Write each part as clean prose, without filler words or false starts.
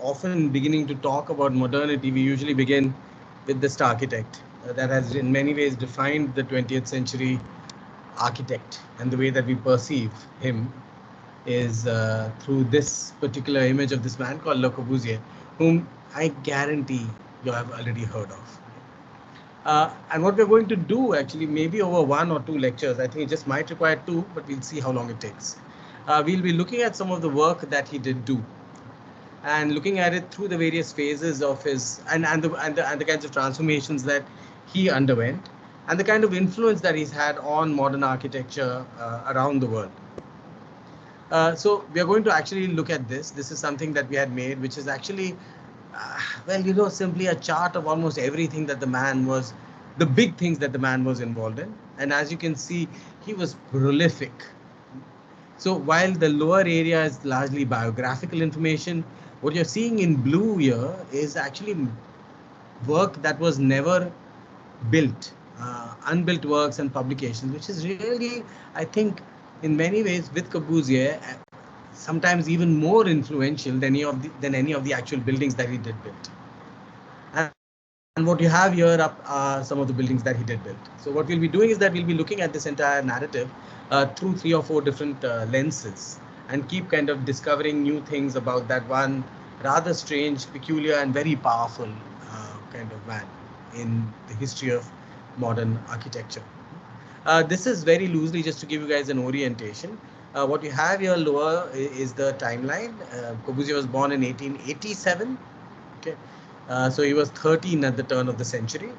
often beginning to talk about modernity, we usually begin with the star architect that has in many ways defined the 20th century architect, and the way that we perceive him is through this particular image of this man called Le Corbusier, whom I guarantee you have already heard of. And what we're going to do actually, maybe over one or two lectures, I think it just might require two, but we'll see how long it takes. We'll be looking at some of the work that he did do, and looking at it through the various phases of his and the kinds of transformations that he underwent, and the kind of influence that he's had on modern architecture around the world. So we are going to actually look at this. This is something that we had made, which is actually, well, simply a chart of almost everything that the man was, the big things that the man was involved in. And as you can see, he was prolific. So while the lower area is largely biographical information, what you're seeing in blue here is actually work that was never built, unbuilt works and publications, which is really, I think, in many ways with Corbusier, sometimes even more influential than any of the actual buildings that he did build. And what you have here up are some of the buildings that he did build. So what we'll be doing is that we'll be looking at this entire narrative through three or four different lenses, and keep kind of discovering new things about that one rather strange, peculiar, and very powerful kind of man in the history of modern architecture. This is very loosely just to give you guys an orientation. What you have here lower is the timeline. Corbusier was born in 1887. Okay, so he was 13 at the turn of the century.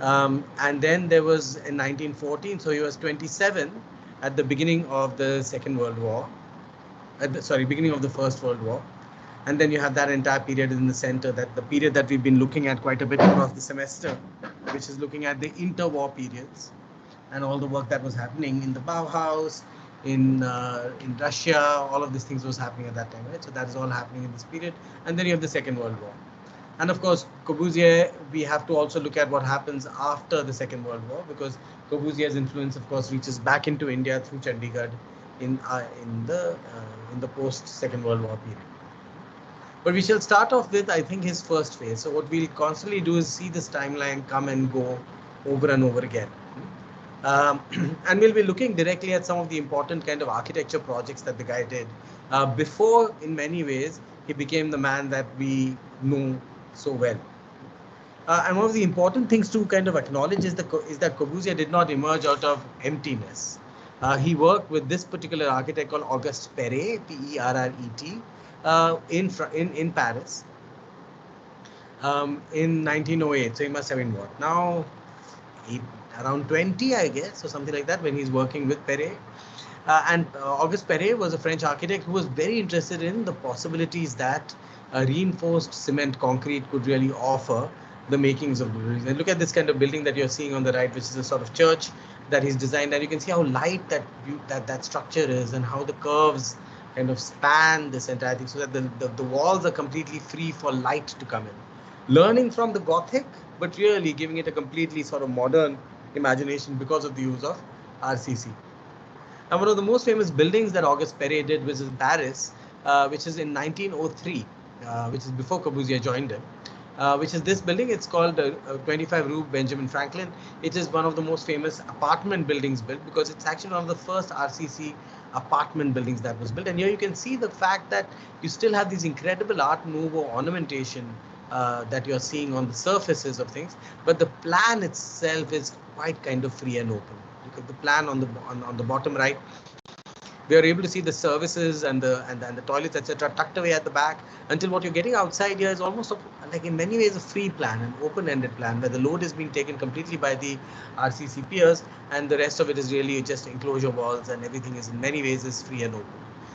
And then there was in 1914, so he was 27 at the beginning of the Second World War. Beginning of the First World War. And then you have that entire period in the center, that the period that we've been looking at quite a bit across the semester, which is looking at the interwar periods and all the work that was happening in the Bauhaus, in Russia. All of these things was happening at that time, right? So that is all happening in this period. And then you have the Second World War. And of course, Corbusier, we have to also look at what happens after the Second World War, because Corbusier's influence, of course, reaches back into India through Chandigarh in the post Second World War period. But we shall start off with, I think, his first phase. So what we'll constantly do is see this timeline come and go over and over again. And we'll be looking directly at some of the important kind of architecture projects that the guy did before, in many ways, he became the man that we know so well. And one of the important things to kind of acknowledge is that Corbusier did not emerge out of emptiness. He worked with this particular architect called Auguste Perret, Perret, in Paris in 1908. So he must have been what? Now, around 20, I guess, or something like that, when he's working with Perret. And Auguste Perret was a French architect who was very interested in the possibilities that reinforced cement concrete could really offer the makings of buildings. And look at this kind of building that you're seeing on the right, which is a sort of church that he's designed, and you can see how light that structure is, and how the curves kind of span this entire thing, so that the walls are completely free for light to come in. Learning from the Gothic, but really giving it a completely sort of modern imagination because of the use of RCC. And one of the most famous buildings that Auguste Perret did was in Paris, which is in 1903, which is before Corbusier joined him, which is this building. It's called 25 Rue Benjamin Franklin. It is one of the most famous apartment buildings built, because it's actually one of the first RCC apartment buildings that was built. And here you can see the fact that you still have these incredible Art Nouveau ornamentation that you're seeing on the surfaces of things, but the plan itself is quite kind of free and open. Look at the plan on the bottom right. We are able to see the services and the toilets, etc., tucked away at the back, until what you're getting outside here is almost like, in many ways, a free plan, an open-ended plan, where the load is being taken completely by the RCC piers, and the rest of it is really just enclosure walls, and everything is in many ways is free and open.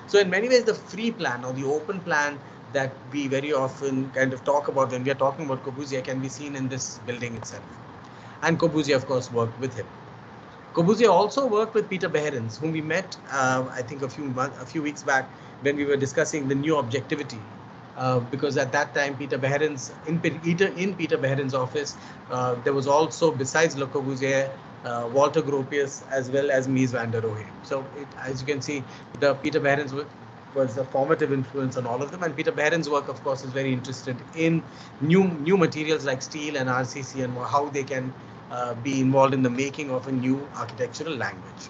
So in many ways, the free plan or the open plan that we very often kind of talk about when we are talking about Corbusier can be seen in this building itself. And Corbusier, of course, worked with him. Corbusier also worked with Peter Behrens, whom we met, I think, a few weeks back when we were discussing the new objectivity. Because at that time, Peter Behrens, in Peter Behrens' office, there was also, besides Le Corbusier, Walter Gropius, as well as Mies van der Rohe. So as you can see, the Peter Behrens was a formative influence on all of them. And Peter Behrens' work, of course, is very interested in new materials like steel and RCC and how they can be involved in the making of a new architectural language.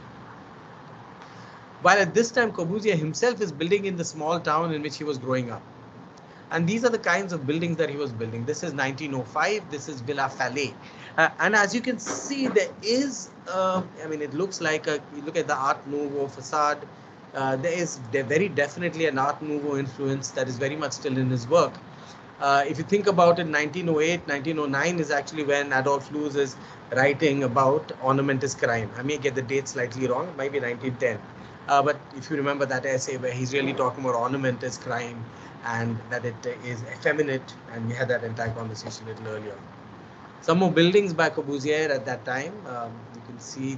While at this time, Corbusier himself is building in the small town in which he was growing up. And these are the kinds of buildings that he was building. This is 1905. This is Villa Fallet. And as you can see, there is, I mean, it looks like, you look at the Art Nouveau facade, there is very definitely an Art Nouveau influence that is very much still in his work. If you think about it, 1908, 1909 is actually when Adolf Loos is writing about ornament is crime. I may get the date slightly wrong, it might be 1910. But if you remember that essay where he's really talking about ornament is crime and that it is effeminate, and we had that entire conversation a little earlier. Some more buildings by Corbusier at that time. You can see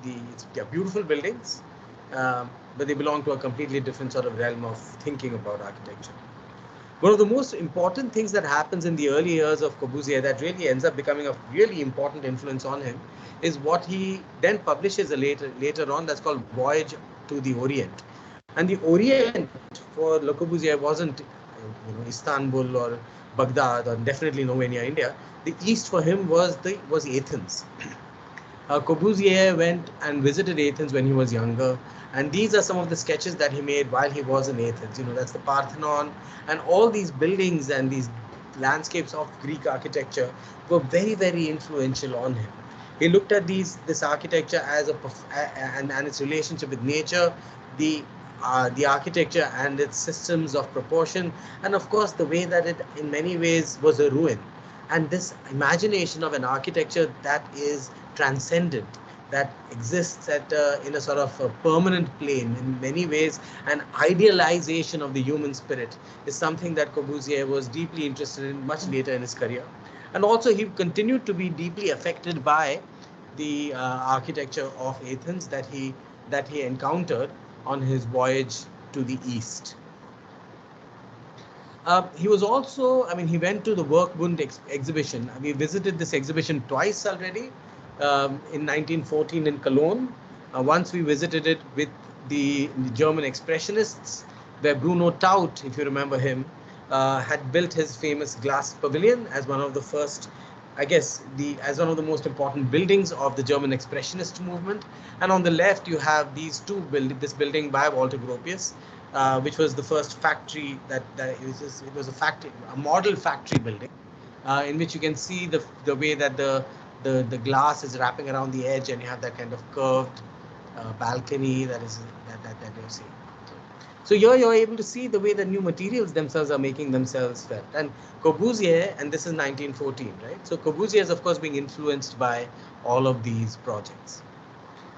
they're beautiful buildings, but they belong to a completely different sort of realm of thinking about architecture. One of the most important things that happens in the early years of Corbusier that really ends up becoming a really important influence on him is what he then publishes later on, that's called Voyage to the Orient. And the Orient for Le Corbusier wasn't Istanbul or Baghdad, or definitely nowhere near India. The East for him was Athens. Corbusier went and visited Athens when he was younger, and these are some of the sketches that he made while he was in Athens. That's the Parthenon, and all these buildings and these landscapes of Greek architecture were very, very influential on him. He looked at this architecture as and its relationship with nature, the architecture and its systems of proportion, and of course the way that it in many ways was a ruin. And this imagination of an architecture that is transcendent, that exists in a sort of a permanent plane, in many ways an idealization of the human spirit, is something that Corbusier was deeply interested in much later in his career. And also he continued to be deeply affected by the architecture of Athens that he encountered on his voyage to the East. He was also, he went to the Werkbund exhibition. We visited this exhibition twice already, in 1914 in Cologne. Once we visited it with the German Expressionists, where Bruno Taut, if you remember him, had built his famous glass pavilion as one of the first, I guess, as one of the most important buildings of the German Expressionist movement. And on the left, you have these this building by Walter Gropius, which was the first factory it was a model factory building, in which you can see the way that the glass is wrapping around the edge, and you have that kind of curved balcony that you see. So here you're able to see the way the new materials themselves are making themselves felt. And Corbusier, and this is 1914, right? So Corbusier is of course being influenced by all of these projects.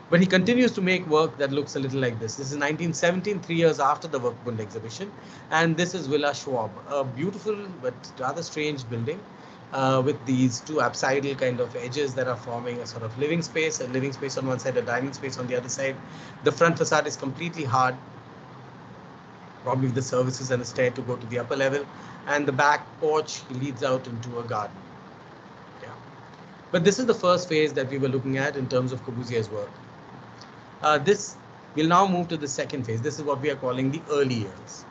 But he continues to make work that looks a little like this. This is 1917, 3 years after the Werkbund exhibition. And this is Villa Schwab, a beautiful but rather strange building with these two apsidal kind of edges that are forming a sort of living space on one side, a dining space on the other side. The front facade is completely hard, probably the services and a stair to go to the upper level. And the back porch leads out into a garden. Yeah. But this is the first phase that we were looking at in terms of Corbusier's work. We'll now move to the second phase. This is what we are calling the early years.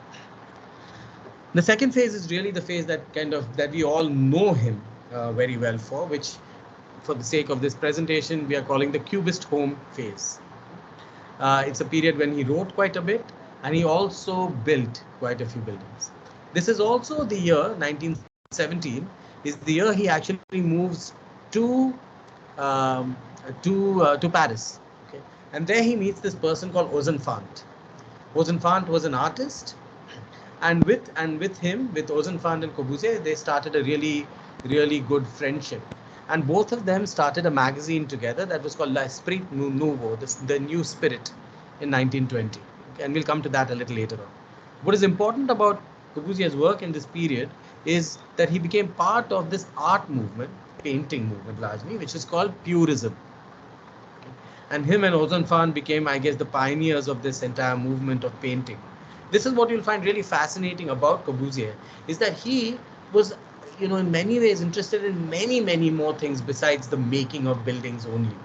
The second phase is really the phase that we all know him very well for, which, for the sake of this presentation, we are calling the Cubist home phase. It's a period when he wrote quite a bit, and he also built quite a few buildings. This is also the year 1917 is the year he actually moves to Paris. Okay, and there he meets this person called Ozenfant. Ozenfant was an artist. And with Ozenfant and Corbusier, they started a really, really good friendship. And both of them started a magazine together that was called L'Esprit Nouveau, the New Spirit, in 1920. Okay, and we'll come to that a little later on. What is important about Corbusier's work in this period is that he became part of this art movement, painting movement largely, which is called Purism. Okay. And him and Ozenfant became, I guess, the pioneers of this entire movement of painting. This is what you'll find really fascinating about Corbusier, is that he was, in many ways interested in many, many more things besides the making of buildings only.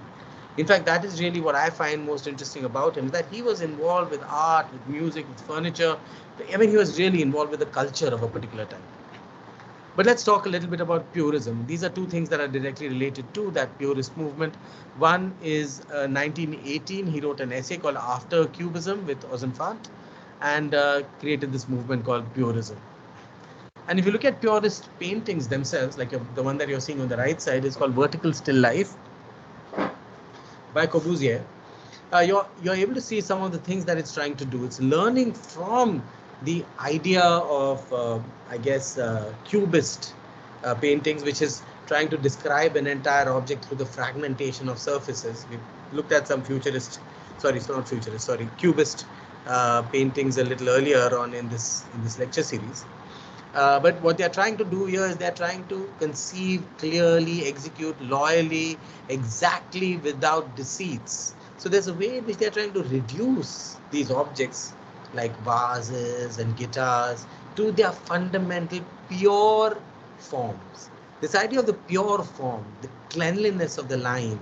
In fact, that is really what I find most interesting about him, that he was involved with art, with music, with furniture. I mean, he was really involved with the culture of a particular time. But let's talk a little bit about purism. These are two things that are directly related to that purist movement. One is 1918, he wrote an essay called After Cubism with Ozenfant and created this movement called purism. And if you look at purist paintings themselves, like the one that you're seeing on the right side is called Vertical Still Life by Corbusier. You're able to see some of the things that it's trying to do. It's learning from the idea of, I guess, cubist paintings, which is trying to describe an entire object through the fragmentation of surfaces. We've looked at some cubist paintings a little earlier on in this lecture series. But what they're trying to do here is they're trying to conceive clearly, execute loyally, exactly without deceits. So there's a way in which they're trying to reduce these objects like vases and guitars to their fundamental pure forms. This idea of the pure form, the cleanliness of the line,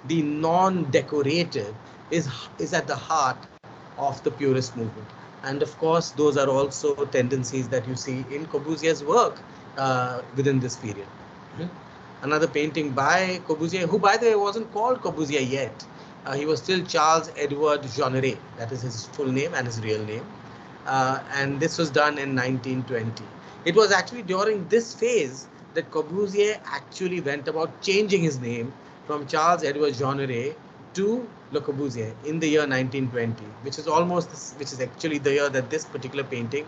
the non-decorative is at the heart of the purist movement. And of course, those are also tendencies that you see in Corbusier's work within this period. Another painting by Corbusier, who by the way wasn't called Corbusier yet. He was still Charles Edward Jeanneret. That is his full name and his real name. And this was done in 1920. It was actually during this phase that Corbusier actually went about changing his name from Charles Edward Jeanneret to Le Corbusier in the year 1920, which is actually the year that this particular painting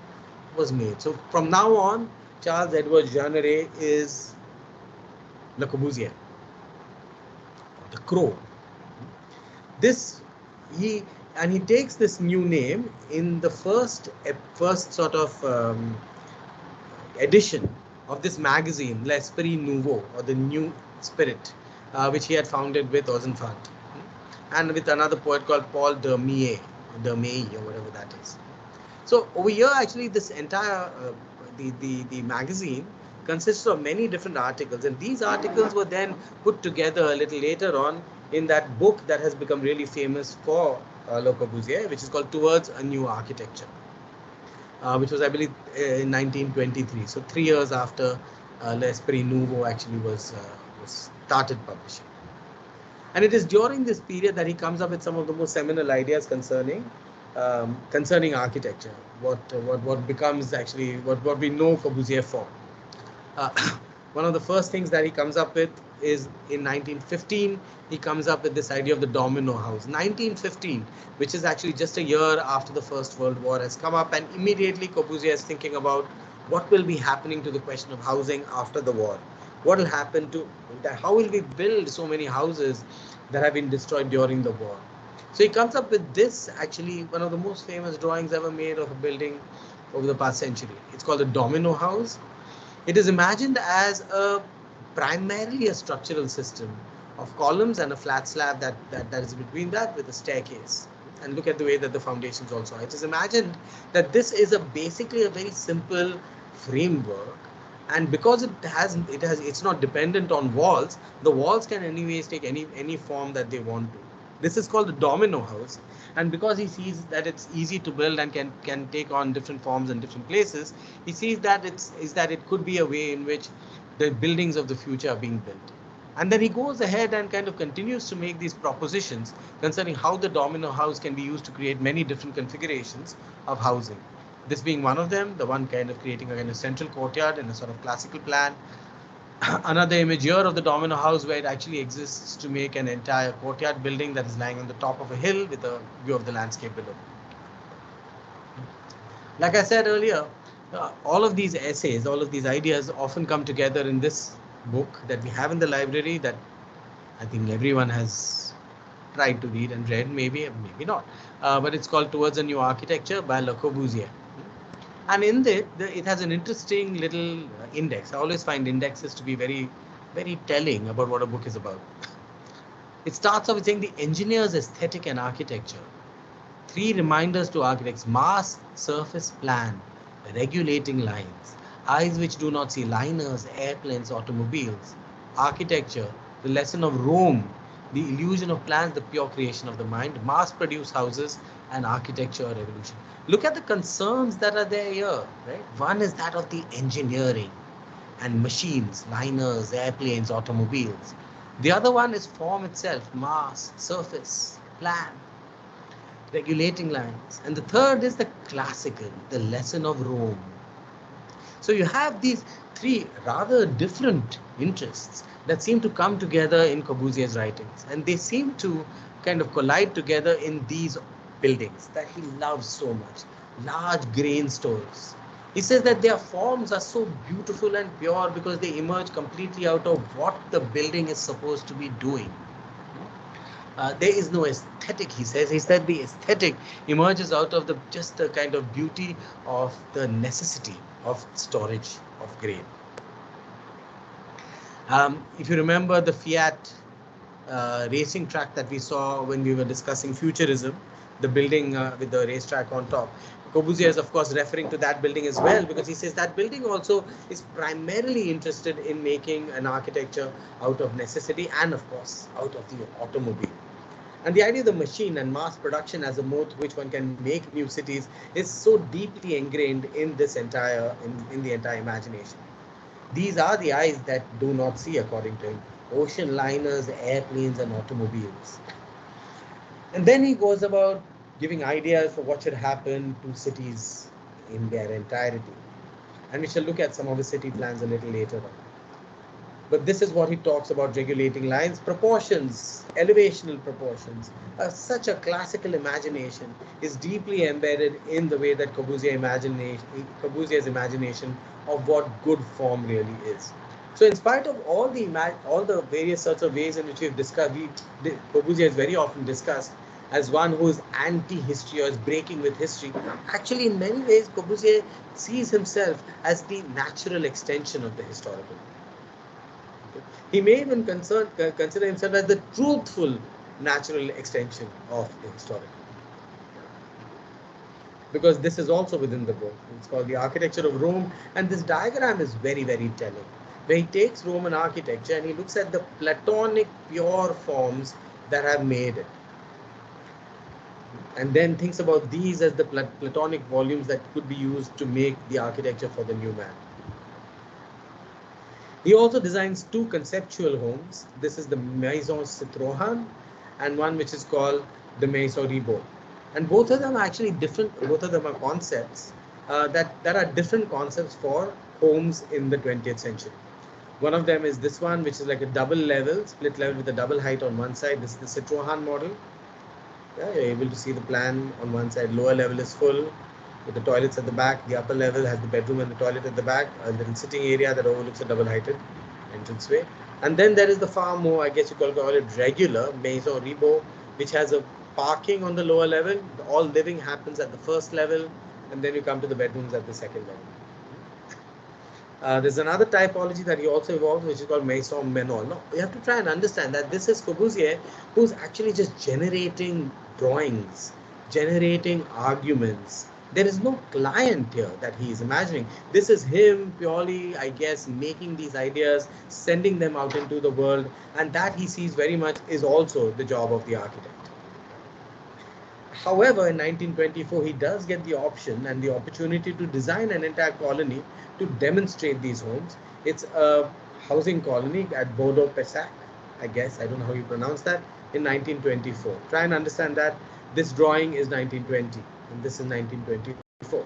was made. So from now on, Charles Edward Jeanneret is Le Corbusier, the Crow. He takes this new name in the first sort of edition of this magazine, L'Esprit Nouveau, or the New Spirit, which he had founded with Ozenfant and with another poet called Paul Dermay, or whatever that is. So over here, actually, this entire the magazine consists of many different articles, and these articles were then put together a little later on in that book that has become really famous for Le Corbusier, which is called Towards a New Architecture, which was, I believe, in 1923. So 3 years after L'Esprit Nouveau actually was started publishing. And it is during this period that he comes up with some of the most seminal ideas concerning architecture, what becomes actually what we know Corbusier for. One of the first things that he comes up with is in 1915, he comes up with this idea of the domino house. 1915, which is actually just a year after the First World War has come up, and immediately Corbusier is thinking about what will be happening to the question of housing after the war. What will happen to that? How will we build so many houses that have been destroyed during the war? So he comes up with this, actually one of the most famous drawings ever made of a building over the past century. It's called the domino house. It is imagined as primarily a structural system of columns and a flat slab that is between that with a staircase. And look at the way that the foundations also are. It is imagined that this is basically a very simple framework, and because it's not dependent on walls, the walls can anyways take any form that they want to. This is called the domino house, and because he sees that it's easy to build and can take on different forms in different places, he sees that it could be a way in which the buildings of the future are being built. And then he goes ahead and kind of continues to make these propositions concerning how the domino house can be used to create many different configurations of housing. This being one of them, the one kind of creating a kind of central courtyard in a sort of classical plan. Another image here of the domino house where it actually exists to make an entire courtyard building that is lying on the top of a hill with a view of the landscape below. Like I said earlier, all of these essays, all of these ideas often come together in this book that we have in the library that I think everyone has tried to read and read, maybe not. But it's called Towards a New Architecture by Le Corbusier. And in it has an interesting little index. I always find indexes to be very, very telling about what a book is about. It starts off with saying the engineer's aesthetic and architecture. 3 reminders to architects: mass, surface, plan, regulating lines, eyes which do not see liners, airplanes, automobiles. Architecture, the lesson of Rome, The illusion of plans, the pure creation of the mind, mass-produced houses, and architecture revolution. Look at the concerns that are there here, right? One is that of the engineering and machines, liners, airplanes, automobiles. The other one is form itself, mass, surface, plan, regulating lines. And the third is the classical, the lesson of Rome. So you have these three rather different interests that seem to come together in Corbusier's writings, and they seem to kind of collide together in these buildings that he loves so much, large grain stores. He says that their forms are so beautiful and pure because they emerge completely out of what the building is supposed to be doing. There is no aesthetic, he says. He said the aesthetic emerges out of the just the kind of beauty of the necessity of storage of grain. If you remember the Fiat racing track that we saw when we were discussing futurism, the building with the racetrack on top, Corbusier is of course referring to that building as well, because he says that building also is primarily interested in making an architecture out of necessity and of course out of the automobile. And the idea of the machine and mass production as a mode through which one can make new cities is so deeply ingrained in this entire in the entire imagination. These are the eyes that do not see, according to him: ocean liners, airplanes, and automobiles. And then he goes about giving ideas for what should happen to cities in their entirety. And we shall look at some of the city plans a little later on. But this is what he talks about: regulating lines, proportions, elevational proportions. Such a classical imagination is deeply embedded in the way that Corbusier's imagination of what good form really is. So in spite of all the various sorts of ways in which we've discussed, Corbusier is very often discussed as one who is anti-history or is breaking with history. Actually, in many ways, Corbusier sees himself as the natural extension of the historical. He may even consider himself as the truthful natural extension of the historical. Because this is also within the book. It's called The Architecture of Rome, and this diagram is very, very telling, where he takes Roman architecture and he looks at the Platonic pure forms that have made it, and then thinks about these as the Platonic volumes that could be used to make the architecture for the new man. He also designs two conceptual homes. This is the Maison Citroën and one which is called the Maison Ribot. And both of them are actually different. Both of them are concepts that are different concepts for homes in the 20th century. One of them is this one, which is like a double level, split level with a double height on one side. This is the Citroën model. Yeah, you're able to see the plan on one side. Lower level is full with the toilets at the back. The upper level has the bedroom and the toilet at the back, a little sitting area that overlooks a double-heighted entranceway. And then there is the far more, I guess you could call it regular Maison Ribot, which has a parking on the lower level. All living happens at the first level, and then you come to the bedrooms at the second level. There's another typology that he also evolved, which is called Maison Menor. Now, you have to try and understand that this is Corbusier, who's actually just generating drawings, generating arguments. There is no client here that he is imagining. This is him purely, I guess, making these ideas, sending them out into the world, and that he sees very much is also the job of the architect. However, in 1924, he does get the option and the opportunity to design an entire colony to demonstrate these homes. It's a housing colony at Bordeaux-Pessac, I guess, I don't know how you pronounce that, in 1924. Try and understand that this drawing is 1920 and this is 1924.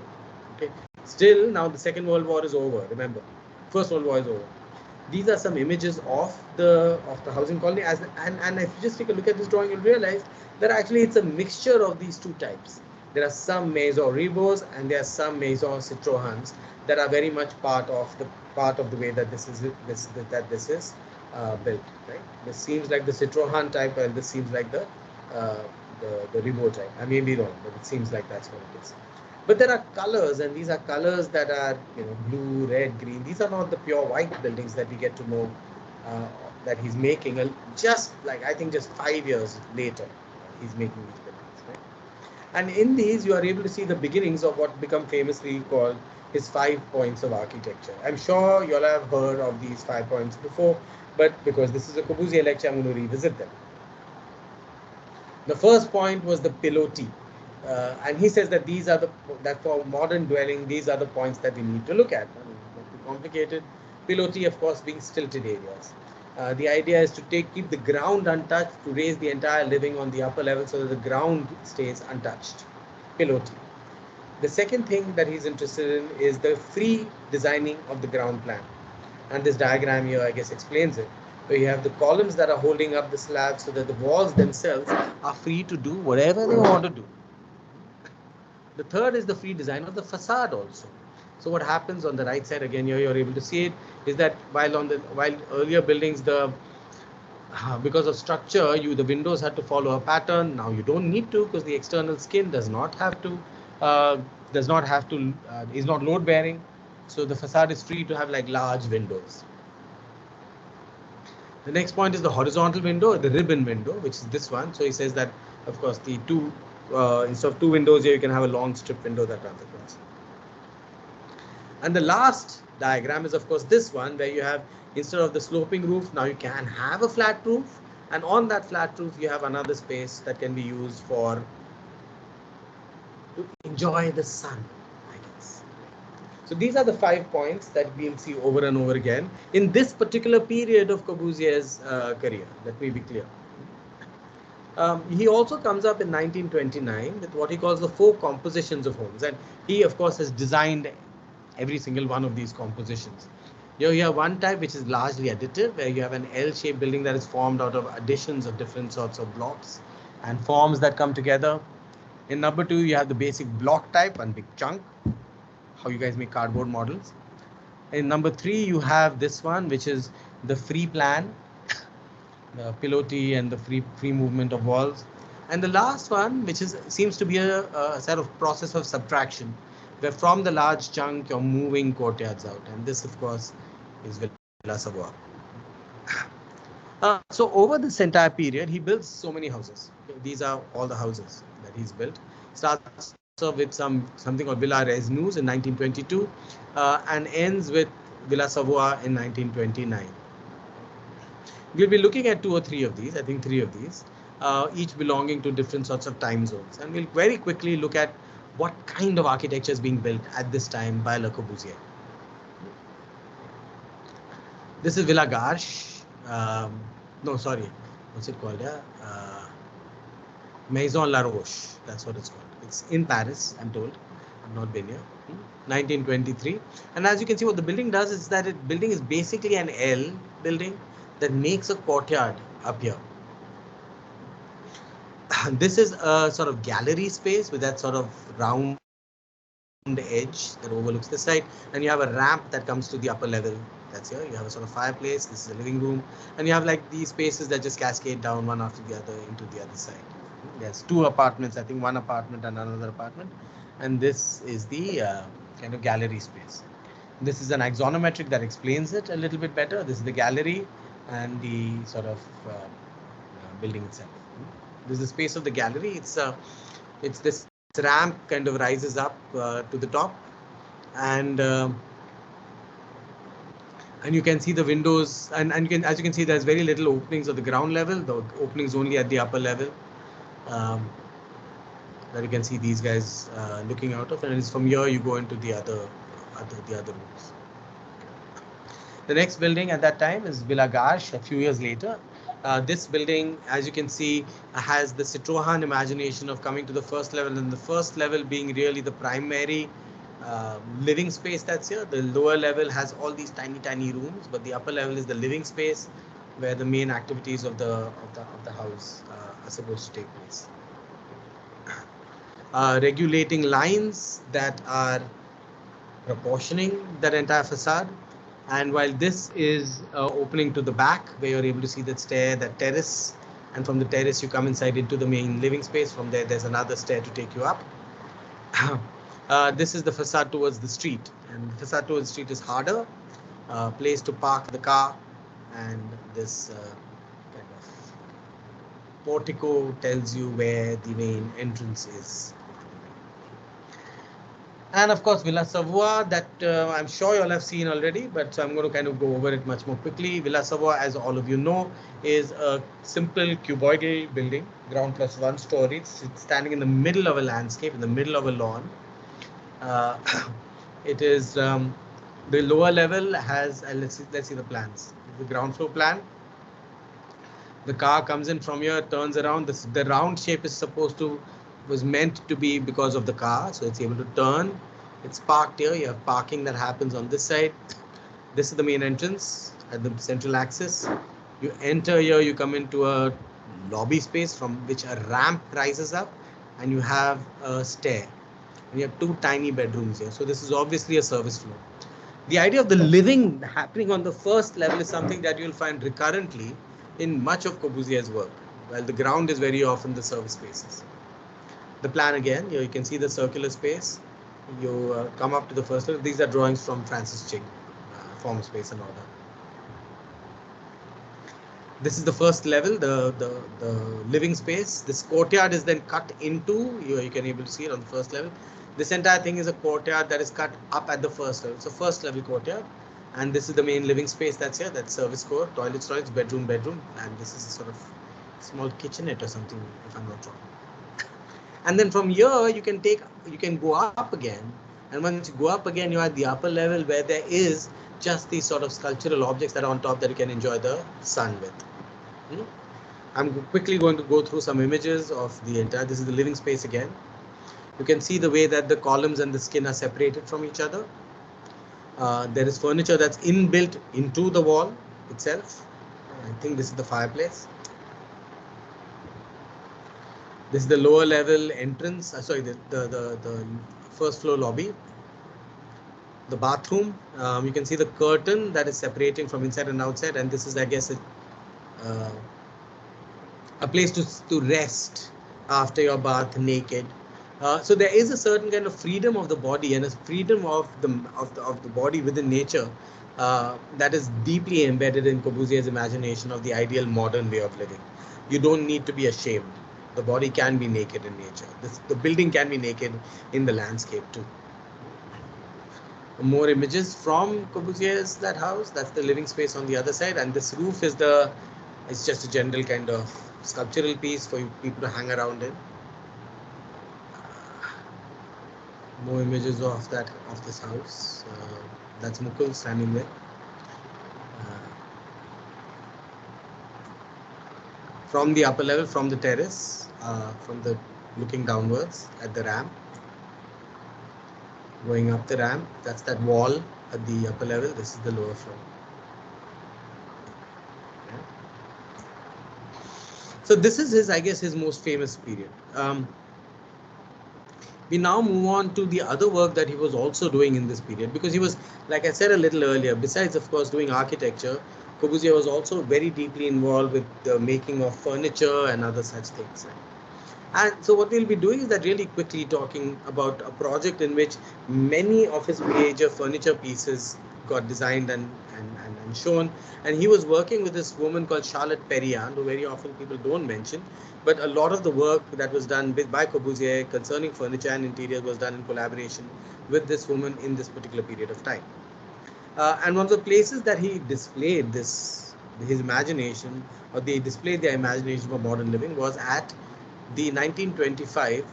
Okay. Still, now the Second World War is over, remember. First World War is over. These are some images of the housing colony, and if you just take a look at this drawing, you'll realize that actually it's a mixture of these two types. There are some Maison Ribots and there are some Maison Citroëns that are very much part of the way that this is built. Right? This seems like the Citroën type, and this seems like the Ribot type. I may be wrong, but it seems like that's what it is. But there are colors, and these are colors that are, blue, red, green. These are not the pure white buildings that we get to know that he's making. Just like, I think, just 5 years later, he's making these buildings. Right? And in these, you are able to see the beginnings of what become famously called his 5 points of architecture. I'm sure you'll have heard of these 5 points before, but because this is a Corbusier lecture, I'm going to revisit them. The first point was the pilotis. And he says that these are that for modern dwelling, these are the points that we need to look at. I mean, not too complicated. Pilotis, of course, being stilted areas. The idea is to keep the ground untouched, to raise the entire living on the upper level so that the ground stays untouched. Pilotis. The second thing that he's interested in is the free designing of the ground plan. And this diagram here, I guess, explains it. Where you have the columns that are holding up the slabs so that the walls themselves are free to do whatever they want to do. The third is the free design of the facade also. So what happens on the right side, again here you're able to see it, is that while earlier buildings, because of structure, the windows had to follow a pattern. Now you don't need to, because the external skin does not have to is not load bearing. So the facade is free to have like large windows. The next point is the horizontal window, the ribbon window, which is this one. So he says that, of course, the instead of two windows here, you can have a long strip window that runs across. And the last diagram is, of course, this one, where you have, instead of the sloping roof, now you can have a flat roof. And on that flat roof, you have another space that can be used to enjoy the sun, I guess. So these are the 5 points that we'll see over and over again in this particular period of Corbusier's career. Let me be clear. He also comes up in 1929 with what he calls the 4 compositions of homes. And he, of course, has designed every single one of these compositions. Here you have one type which is largely additive, where you have an L-shaped building that is formed out of additions of different sorts of blocks and forms that come together. In number 2, you have the basic block type, one big chunk, how you guys make cardboard models. In number 3, you have this one, which is the free plan, the pilotis and the free movement of walls. And the last one, which seems to be a sort of process of subtraction, where from the large chunk you're moving courtyards out. And this, of course, is Villa Savoye. So over this entire period, he builds so many houses. These are all the houses that he's built. Starts off with something called Villa Resnus in 1922 and ends with Villa Savoye in 1929. We'll be looking at 2 or 3 of these, I think 3 of these, each belonging to different sorts of time zones. And we'll very quickly look at what kind of architecture is being built at this time by Le Corbusier. This is Villa Garches. No, sorry, what's it called? Maison La Roche, that's what it's called. It's in Paris, I'm told. I've not been here. 1923. And as you can see, what the building does is that building is basically an L building that makes a courtyard up here. This is a sort of gallery space with that sort of round edge that overlooks the side, and you have a ramp that comes to the upper level. That's here. You have a sort of fireplace. This is a living room, and you have like these spaces that just cascade down one after the other into the other side. There's 2 apartments, I think, one apartment and another apartment, and this is the kind of gallery space. This is an axonometric that explains it a little bit better. This is the gallery and the sort of building itself. This is the space of the gallery. It's this ramp kind of rises up to the top, and you can see the windows, and as you can see, there's very little openings at the ground level. The openings only at the upper level. That you can see these guys looking out of, and it's from here you go into the other rooms. The next building at that time is Villa Garches. A few years later, this building, as you can see, has the Citroën imagination of coming to the first level, and the first level being really the primary living space that's here. The lower level has all these tiny rooms, but the upper level is the living space where the main activities of the house are supposed to take place. Regulating lines that are proportioning that entire facade. And while this is opening to the back, where you're able to see that stair, that terrace, and from the terrace you come inside into the main living space. From there, there's another stair to take you up. This is the facade towards the street, and the facade towards the street is harder, place to park the car, and this kind of portico tells you where the main entrance is. And of course, Villa Savoy, that I'm sure you all have seen already, but so I'm going to kind of go over it much more quickly. Villa Savoy, as all of you know, is a simple cuboidal building, ground plus one story. It's standing in the middle of a landscape, in the middle of a lawn. Uh, it is the lower level has, let's see the plans. The ground floor plan. The car comes in from here, turns around. The round shape is supposed to was meant to be because of the car, so it's able to turn. It's parked here. You have parking that happens on this side. This is the main entrance at the central axis. You enter here, you come into a lobby space from which a ramp rises up, and you have a stair. And you have two tiny bedrooms here. So this is obviously a service floor. The idea of the living happening on the first level is something that you'll find recurrently in much of Corbusier's work, while the ground is very often the service spaces. The plan again, you can see the circular space. You come up to the first level. These are drawings from Francis Ching, Form, Space and Order. This is the first level, the living space. This courtyard is then cut into, you can able to see it on the first level. This entire thing is a courtyard that is cut up at the first level. So first level courtyard. And this is the main living space that's here. That's service core, toilets, bedroom. And this is a sort of small kitchenette or something, if I'm not wrong. And then from here, you can go up again. And once you go up again, you are at the upper level where there is just these sort of sculptural objects that are on top that you can enjoy the sun with. I'm quickly going to go through some images of the entire. This is the living space again. You can see the way that the columns and the skin are separated from each other. There is furniture that's inbuilt into the wall itself. I think this is the fireplace. This is the lower level entrance. Sorry, the first floor lobby. The bathroom. You can see the curtain that is separating from inside and outside, and this is, I guess, a place to rest after your bath naked. So there is a certain kind of freedom of the body and a freedom of the body within nature that is deeply embedded in Corbusier's imagination of the ideal modern way of living. You don't need to be ashamed. The body can be naked in nature. The building can be naked in the landscape too. More images from Corbusier's that house. That's the living space on the other side, and this roof is it's just a general kind of sculptural piece for people to hang around in. More images of this house. That's Mukul standing there. From the upper level, from the terrace, from the looking downwards at the ramp. Going up the ramp, that's that wall at the upper level. This is the lower floor. So this is I guess, his most famous period. We now move on to the other work that he was also doing in this period, because he was, like I said a little earlier, besides, of course, doing architecture, Corbusier was also very deeply involved with the making of furniture and other such things. And so what we'll be doing is that really quickly talking about a project in which many of his major furniture pieces got designed and shown. And he was working with this woman called Charlotte Perriand, who very often people don't mention. But a lot of the work that was done by Corbusier concerning furniture and interior was done in collaboration with this woman in this particular period of time. And one of the places that he displayed his imagination, or they displayed their imagination for modern living, was at the 1925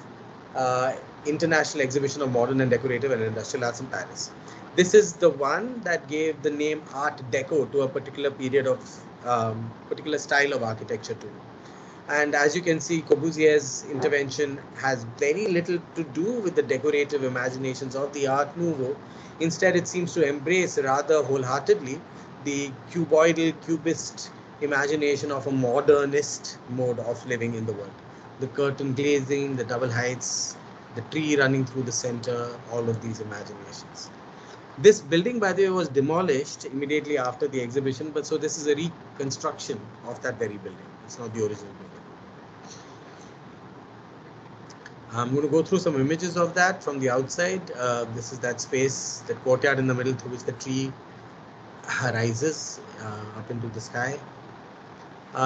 International Exhibition of Modern and Decorative and Industrial Arts in Paris. This is the one that gave the name Art Deco to a particular period of particular style of architecture too. And as you can see, Corbusier's intervention has very little to do with the decorative imaginations of the Art Nouveau. Instead, it seems to embrace rather wholeheartedly the cuboidal, cubist imagination of a modernist mode of living in the world. The curtain glazing, the double heights, the tree running through the center, all of these imaginations. This building, by the way, was demolished immediately after the exhibition, but so this is a reconstruction of that very building. It's not the original building. I'm going to go through some images of that from the outside. This is that space, that courtyard in the middle through which the tree rises up into the sky.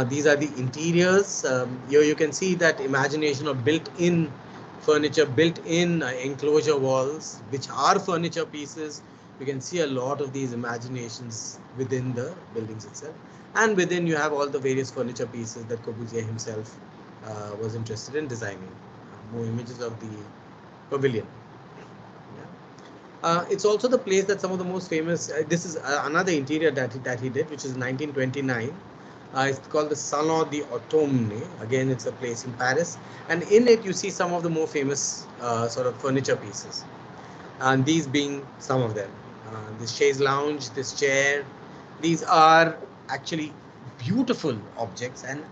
These are the interiors. Here you can see that imagination of built-in furniture built in enclosure walls, which are furniture pieces. You can see a lot of these imaginations within the buildings itself. And within you have all the various furniture pieces that Corbusier himself was interested in designing. More images of the pavilion. It's also the place that some of the most famous. This is another interior that he did, which is 1929. It's called the Salon d'Automne. Again, it's a place in Paris, and in it you see some of the more famous sort of furniture pieces, and these being some of them. This chaise lounge, this chair, these are actually beautiful objects and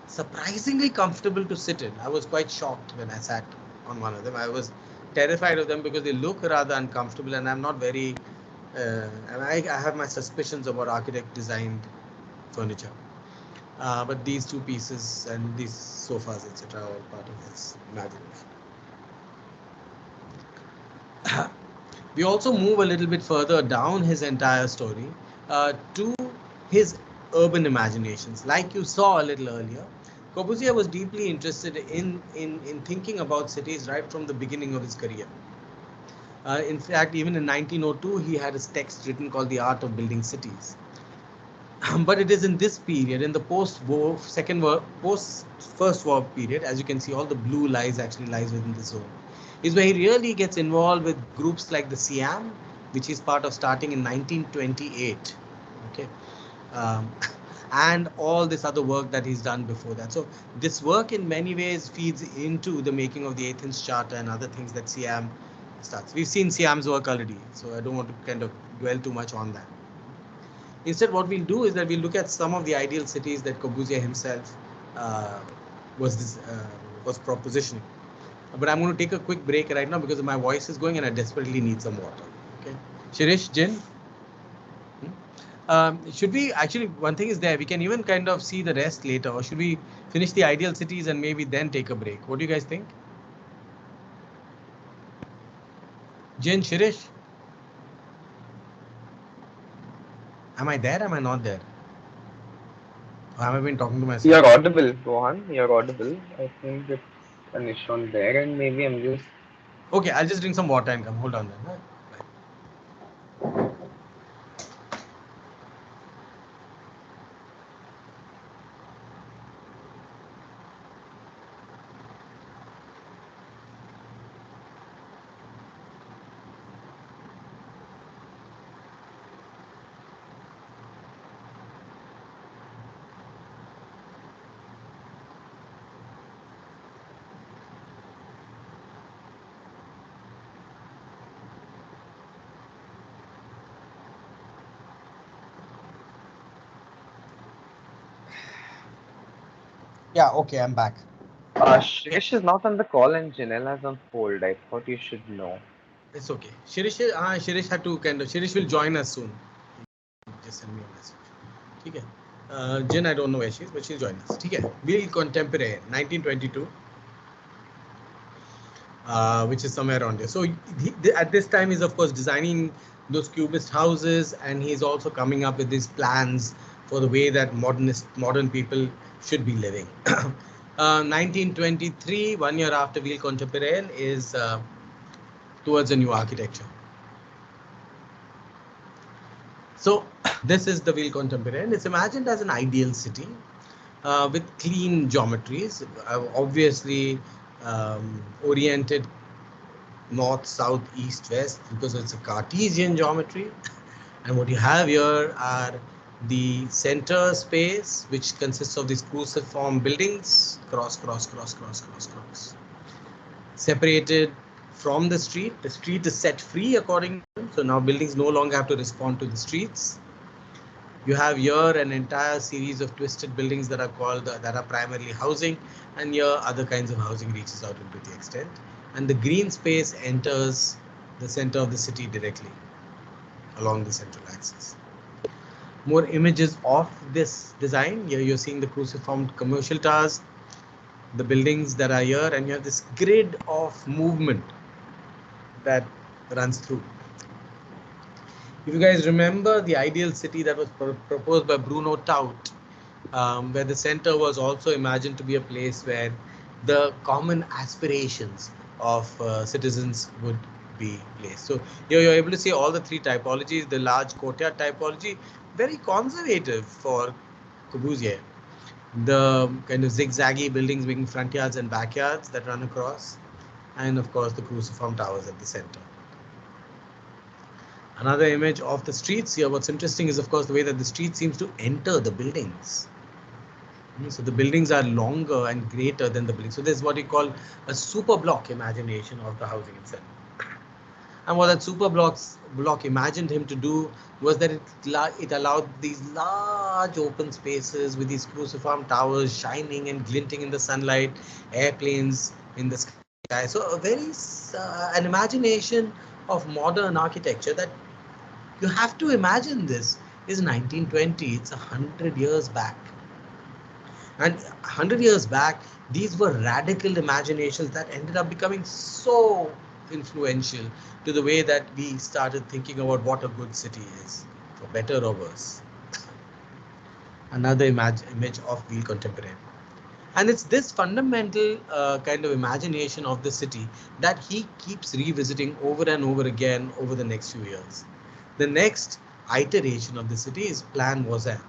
surprisingly comfortable to sit in. I was quite shocked when I sat on one of them. I was terrified of them because they look rather uncomfortable, and I'm not very. And I have my suspicions about architect designed furniture. But these two pieces and these sofas, etc., are all part of his imagination. We also move a little bit further down his entire story to his urban imaginations. Like you saw a little earlier, Corbusier was deeply interested in thinking about cities right from the beginning of his career. In fact, even in 1902, he had a text written called The Art of Building Cities. But it is in this period, in the post-war, post-first war period, as you can see, all the blue actually lies within the zone, is where he really gets involved with groups like the Siam, which is part of starting in 1928. Okay. And all this other work that he's done before that. So this work in many ways feeds into the making of the Athens Charter and other things that Siam starts. We've seen Siam's work already, so I don't want to kind of dwell too much on that. Instead, what we'll do is that we'll look at some of the ideal cities that Corbusier himself was propositioning. But I'm going to take a quick break right now because my voice is going and I desperately need some water. Okay, Shirish, Jin. Should we actually, one thing is there, we can even kind of see the rest later, or should we finish the ideal cities and maybe then take a break? What do you guys think? Jin, Shirish? Am I there? Am I not there? Or have I been talking to myself? You're audible, Rohan. You're audible. I think it's an issue on there, and maybe I'm just. Okay, I'll just drink some water and come. Hold on then. Yeah, okay, I'm back. Shirish is not on the call, and Janelle is on hold. I thought you should know. It's okay. Shirish had to kind of, Shirish will join us soon. Just send me a message. Okay. Jen, I don't know where she is, but she'll join us. Okay. Ville Contemporain, 1922. Which is somewhere around there. So at this time, he's of course designing those cubist houses, and he's also coming up with these plans for the way that modern people should be living. 1923, 1 year after Ville Contemporain, is towards a new architecture. So this is the Ville Contemporain. It's imagined as an ideal city with clean geometries, obviously oriented north, south, east, west, because it's a Cartesian geometry. And what you have here are the center space, which consists of these cruciform buildings, cross, separated from the street. The street is set free according to them. So now buildings no longer have to respond to the streets. You have here an entire series of twisted buildings that are called that are primarily housing, and here other kinds of housing reaches out into the extent. And the green space enters the center of the city directly along the central axis. More images of this design. Here you're seeing the cruciform commercial towers, the buildings that are here, and you have this grid of movement that runs through. If you guys remember the ideal city that was proposed by Bruno Taut, where the center was also imagined to be a place where the common aspirations of citizens would be placed. So you're able to see all the three typologies. The large courtyard typology, very conservative for Corbusier. The kind of zigzaggy buildings between front yards and backyards that run across, and of course the cruciform towers at the center. Another image of the streets here. What's interesting is, of course, the way that the street seems to enter the buildings. So the buildings are longer and greater than the buildings. So this is what we call a super block imagination of the housing itself. And what that super block imagined him to do was that it allowed these large open spaces with these cruciform towers shining and glinting in the sunlight, airplanes in the sky. So a very an imagination of modern architecture that you have to imagine. This is 1920. It's 100 years back. And 100 years back, these were radical imaginations that ended up becoming so influential to the way that we started thinking about what a good city is, for better or worse. Another image of Ville Contemporaine. And it's this fundamental kind of imagination of the city that he keeps revisiting over and over again over the next few years. The next iteration of the city is Plan Voisin.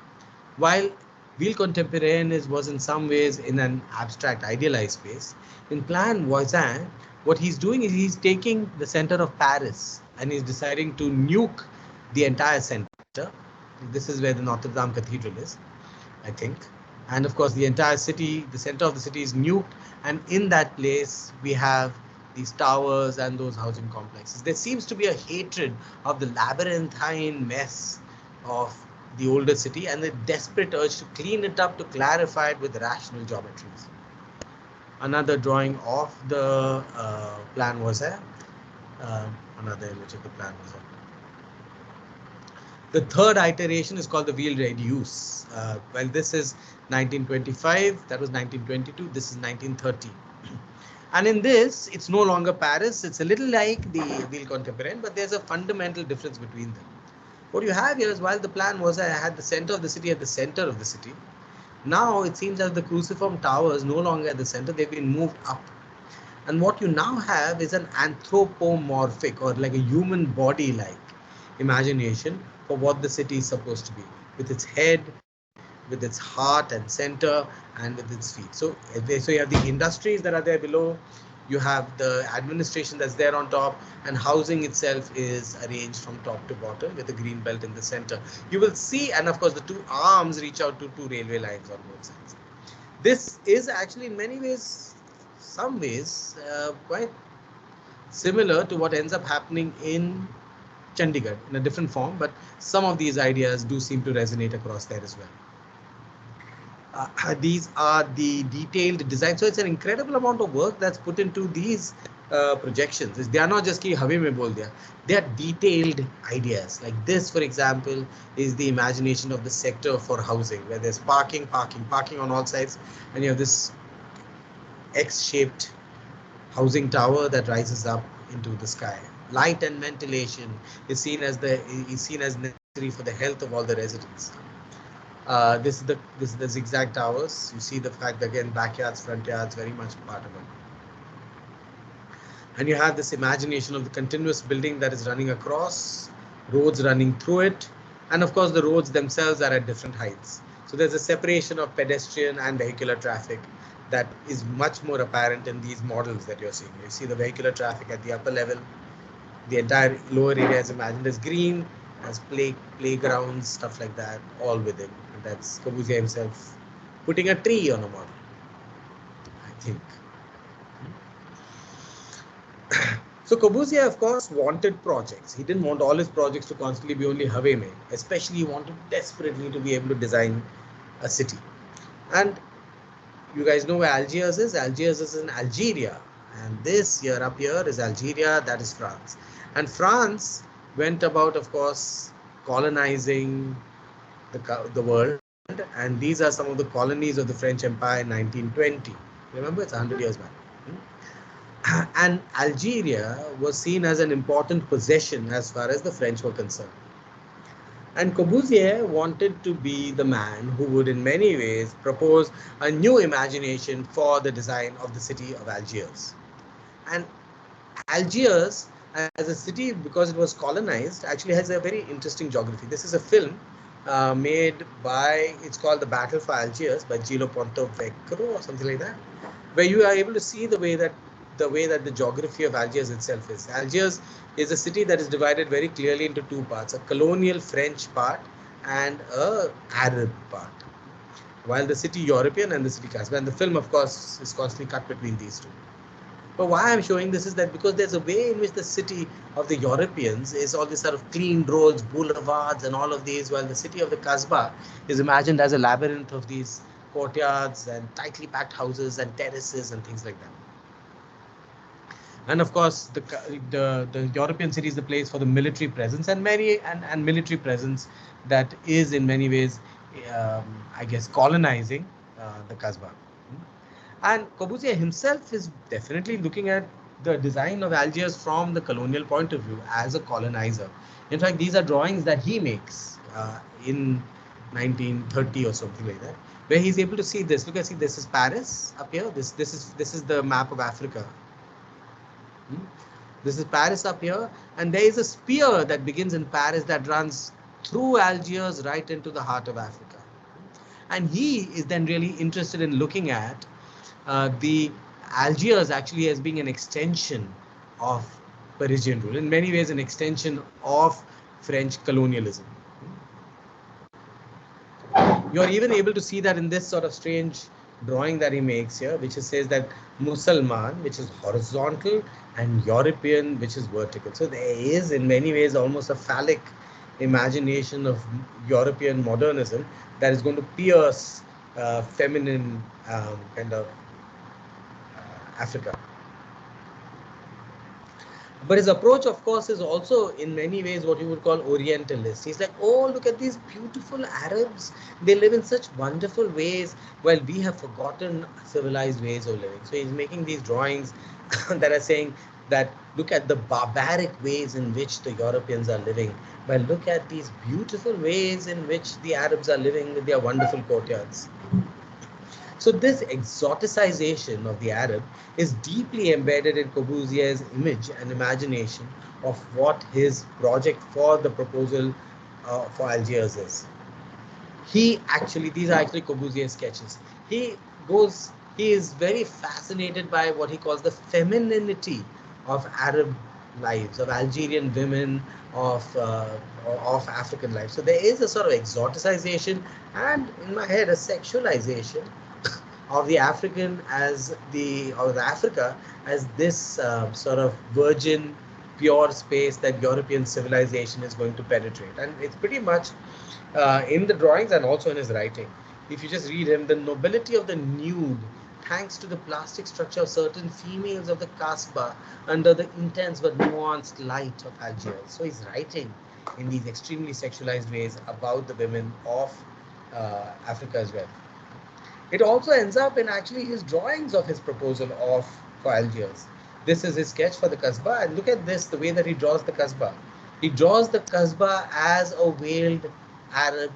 While Ville Contemporaine was in some ways in an abstract, idealized space, in Plan Voisin, what he's doing is he's taking the center of Paris and he's deciding to nuke the entire center. This is where the Notre Dame Cathedral is, I think. And of course, the entire city, the center of the city is nuked. And in that place, we have these towers and those housing complexes. There seems to be a hatred of the labyrinthine mess of the older city and the desperate urge to clean it up, to clarify it with rational geometries. Another drawing of the Plan Voisin. Another image of the Plan Voisin. The third iteration is called the Ville Radius. Well, this is 1925, that was 1922, this is 1930. And in this, it's no longer Paris, it's a little like the Ville Contemporaine, but there's a fundamental difference between them. What you have here is, while the Plan was I had the center of the city at the center of the city, now it seems that the cruciform towers no longer at the center, they've been moved up. And what you now have is an anthropomorphic, or like a human body-like imagination for what the city is supposed to be, with its head, with its heart and center, and with its feet. So you have the industries that are there below, you have the administration that's there on top, and housing itself is arranged from top to bottom with a green belt in the center. You will see, and of course the two arms reach out to two railway lines on both sides. This is actually in many ways, some ways, quite similar to what ends up happening in Chandigarh in a different form, but some of these ideas do seem to resonate across there as well. These are the detailed design. So it's an incredible amount of work that's put into these projections. They are not just ki hawe mein bol diya. They are detailed ideas. Like this, for example, is the imagination of the sector for housing, where there's parking on all sides, and you have this X-shaped housing tower that rises up into the sky. Light and ventilation is seen as necessary for the health of all the residents. This is the zigzag towers. You see the fact that, again, backyards, front yards, very much part of it. And you have this imagination of the continuous building that is running across, roads running through it, and of course the roads themselves are at different heights. So there's a separation of pedestrian and vehicular traffic that is much more apparent in these models that you're seeing. You see the vehicular traffic at the upper level. The entire lower area is imagined as green, as playgrounds, stuff like that, all within. And that's Corbusier himself putting a tree on a model, I think. So Corbusier, of course, wanted projects. He didn't want all his projects to constantly be only hawe mein. Especially, he wanted desperately to be able to design a city. And you guys know where Algiers is? Algiers is in Algeria. And this here up here is Algeria, that is France. And France went about, of course, colonizing the world. And these are some of the colonies of the French Empire in 1920. Remember, it's 100 years back. And Algeria was seen as an important possession as far as the French were concerned. And Corbusier wanted to be the man who would in many ways propose a new imagination for the design of the city of Algiers. And Algiers as a city, because it was colonized, actually has a very interesting geography. This is a film made by, it's called The Battle for Algiers by Gilo Pontevedra or something like that, where you are able to see the way that the geography of Algiers itself is. Algiers is a city that is divided very clearly into two parts: a colonial French part and a Arab part. While the city European and the city Casbah, and the film, of course, is constantly cut between these two. But why I'm showing this is that because there's a way in which the city of the Europeans is all these sort of clean roads, boulevards, and all of these, while the city of the Kasbah is imagined as a labyrinth of these courtyards and tightly packed houses and terraces and things like that. And of course, the European city is the place for the military presence and military presence that is in many ways, I guess, colonizing the Kasbah. And Corbusier himself is definitely looking at the design of Algiers from the colonial point of view as a colonizer. In fact, these are drawings that he makes in 1930 or something like that, where he's able to see this. Look, see, this is Paris up here. This is the map of Africa. This is Paris up here, and there is a spear that begins in Paris that runs through Algiers right into the heart of Africa. And he is then really interested in looking at the Algiers actually as being an extension of Parisian rule, in many ways an extension of French colonialism. You're even able to see that in this sort of strange drawing that he makes here, which says that Musalman, which is horizontal, and European, which is vertical. So there is in many ways almost a phallic imagination of European modernism that is going to pierce feminine kind of Africa. But his approach, of course, is also in many ways what you would call Orientalist. He's like, oh, look at these beautiful Arabs. They live in such wonderful ways, while we have forgotten civilized ways of living. So he's making these drawings that are saying that look at the barbaric ways in which the Europeans are living, but look at these beautiful ways in which the Arabs are living with their wonderful courtyards. So this exoticization of the Arab is deeply embedded in Corbusier's image and imagination of what his project for the proposal for Algiers is. These are actually Corbusier's sketches. He is very fascinated by what he calls the femininity of Arab lives, of Algerian women, of African life. So there is a sort of exoticization and, in my head, a sexualization of the African Africa as this sort of virgin, pure space that European civilization is going to penetrate. And it's pretty much in the drawings and also in his writing. If you just read him, the nobility of the nude, thanks to the plastic structure of certain females of the Kasbah under the intense but nuanced light of Algiers. So he's writing in these extremely sexualized ways about the women of Africa as well. It also ends up in actually his drawings of his proposal for Algiers. This is his sketch for the Kasbah, and look at this, the way that he draws the Kasbah. He draws the Kasbah as a veiled Arab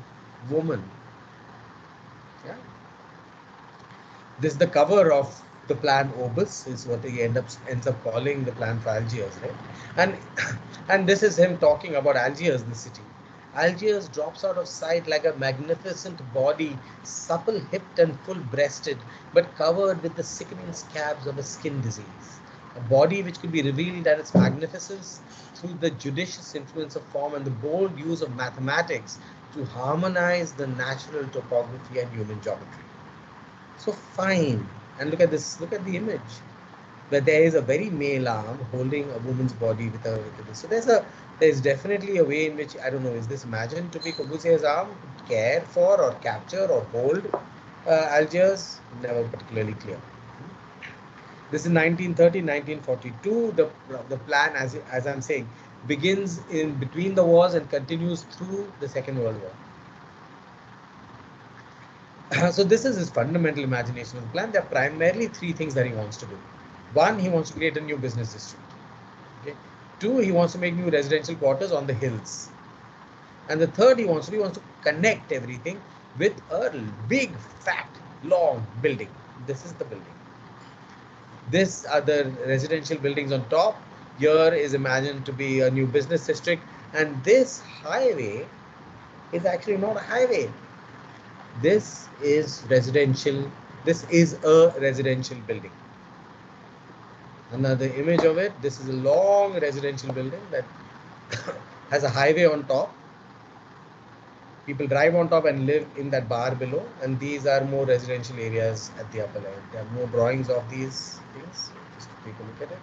woman. Yeah. This is the cover of the plan Obus, is what he ends up calling the plan for Algiers, right? And this is him talking about Algiers, the city. Algiers drops out of sight like a magnificent body, supple-hipped and full-breasted, but covered with the sickening scabs of a skin disease. A body which could be revealed at its magnificence through the judicious influence of form and the bold use of mathematics to harmonize the natural topography and human geometry. So fine. And look at this, look at the image, where there is a very male arm holding a woman's body with this. So there's definitely a way in which, I don't know, is this imagined to be Corbusier's arm, care for or capture or hold Algiers? Never particularly clear. This is 1930, 1942. The plan, as I'm saying, begins in between the wars and continues through the Second World War. So this is his fundamental imagination of the plan. There are primarily three things that he wants to do. One, he wants to create a new business district. Okay. Two, he wants to make new residential quarters on the hills. And the third, he wants to connect everything with a big, fat, long building. This is the building. These are the residential buildings on top. Here is imagined to be a new business district, and this highway is actually not a highway. This is residential. This is a residential building. Another image of it. This is a long residential building that has a highway on top. People drive on top and live in that bar below, and these are more residential areas at the upper level. There are more drawings of these things. Just take a look at it.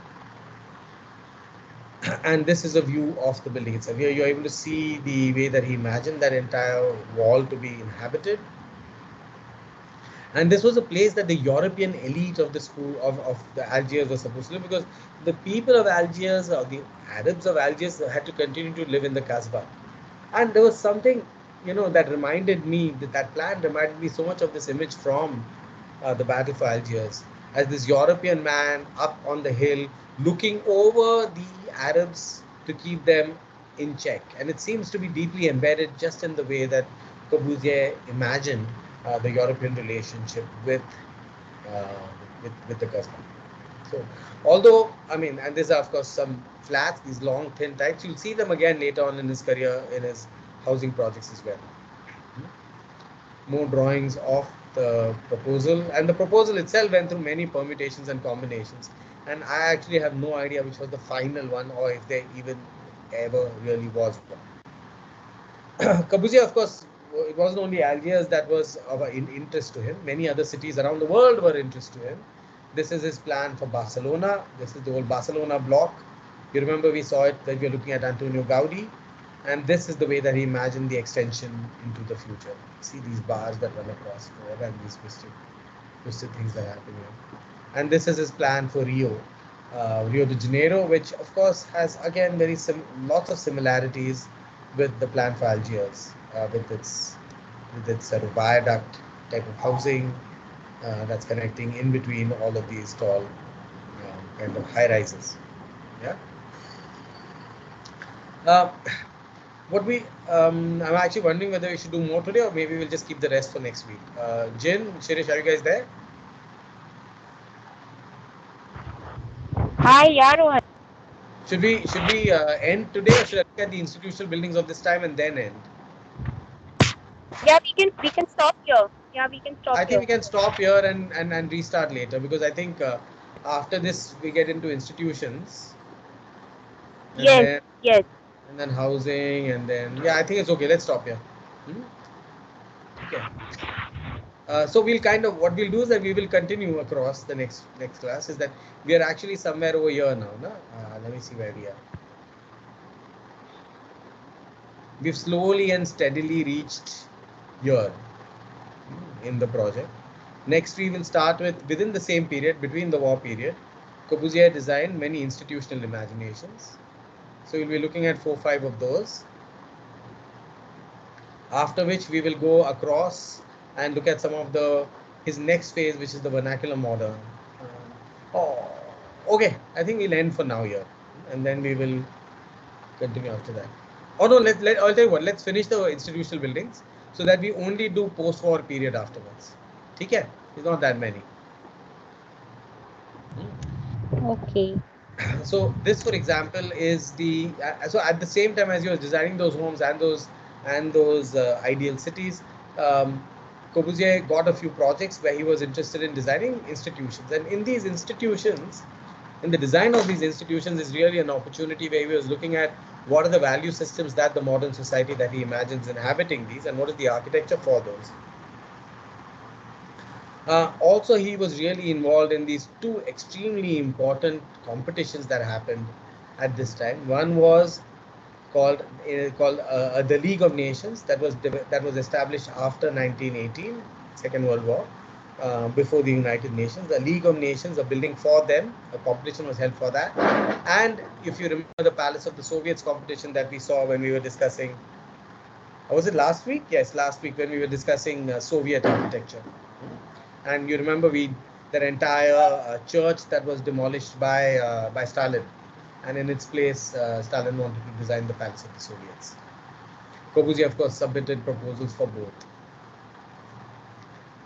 And this is a view of the building itself. Here you're able to see the way that he imagined that entire wall to be inhabited. And this was a place that the European elite of the school of the Algiers was supposed to live, because the people of Algiers, or the Arabs of Algiers, had to continue to live in the Kasbah. And there was something, that reminded me, that plan reminded me so much of this image from the Battle for Algiers, as this European man up on the hill looking over the Arabs to keep them in check. And it seems to be deeply embedded just in the way that Corbusier imagined the European relationship uh, with the Kasbah. So, although, and these are of course some flats, these long thin types, you'll see them again later on in his career in his housing projects as well. More drawings of the proposal, and the proposal itself went through many permutations and combinations, and I actually have no idea which was the final one, or if there even ever really was one. Corbusier, of course, it wasn't only Algiers that was of interest to him. Many other cities around the world were interest to him. This is his plan for Barcelona. This is the old Barcelona block. You remember we saw it when we were looking at Antonio Gaudi. And this is the way that he imagined the extension into the future. See these bars that run across forever, and these twisted things that happen here. And this is his plan for Rio de Janeiro, which of course has again lots of similarities with the plan for Algiers, with its sort of viaduct type of housing that's connecting in between all of these tall kind of high rises. Yeah. I'm actually wondering whether we should do more today, or maybe we'll just keep the rest for next week. Jin, Shirish, are you guys there? Hi, Yarohan. Should we end today, or should I look at the institutional buildings of this time and then end? Yeah, we can stop here. Yeah, we can stop I think here. we can stop here and restart later, because I think after this we get into institutions. And Yes, yes. And then housing, and then I think it's okay. Let's stop here. Okay. So we'll what we'll do is that we will continue across the next class. Is that we are actually somewhere over here now. No? Let me see where we are. We've slowly and steadily reached here in the project. Next, we will start with, within the same period, between the war period, Corbusier designed many institutional imaginations. So we'll be looking at 4 or 5 of those. After which we will go across and look at some of his next phase, which is the vernacular modern. Okay, I think we'll end for now here, and then we will continue after that. Oh no, I'll tell you what, let's finish the institutional buildings so that we only do post-war period afterwards. Okay, it's not that many. Okay. So this, for example, is so at the same time as you're designing those homes and those ideal cities, Corbusier got a few projects where he was interested in designing institutions, and in these institutions, in the design of these institutions, is really an opportunity where he was looking at what are the value systems that the modern society that he imagines inhabiting these, and what is the architecture for those. Also, he was really involved in these 2 extremely important competitions that happened at this time. One was called the League of Nations, that was established after 1918, Second World War, before the United Nations. The League of Nations, a building for them, a competition was held for that. And if you remember the Palace of the Soviets competition that we saw when we were discussing, was it last week? Yes, last week when we were discussing Soviet architecture. And you remember that entire church that was demolished by Stalin, and in its place Stalin wanted to design the Palace of the Soviets. Corbusier, of course, submitted proposals for both.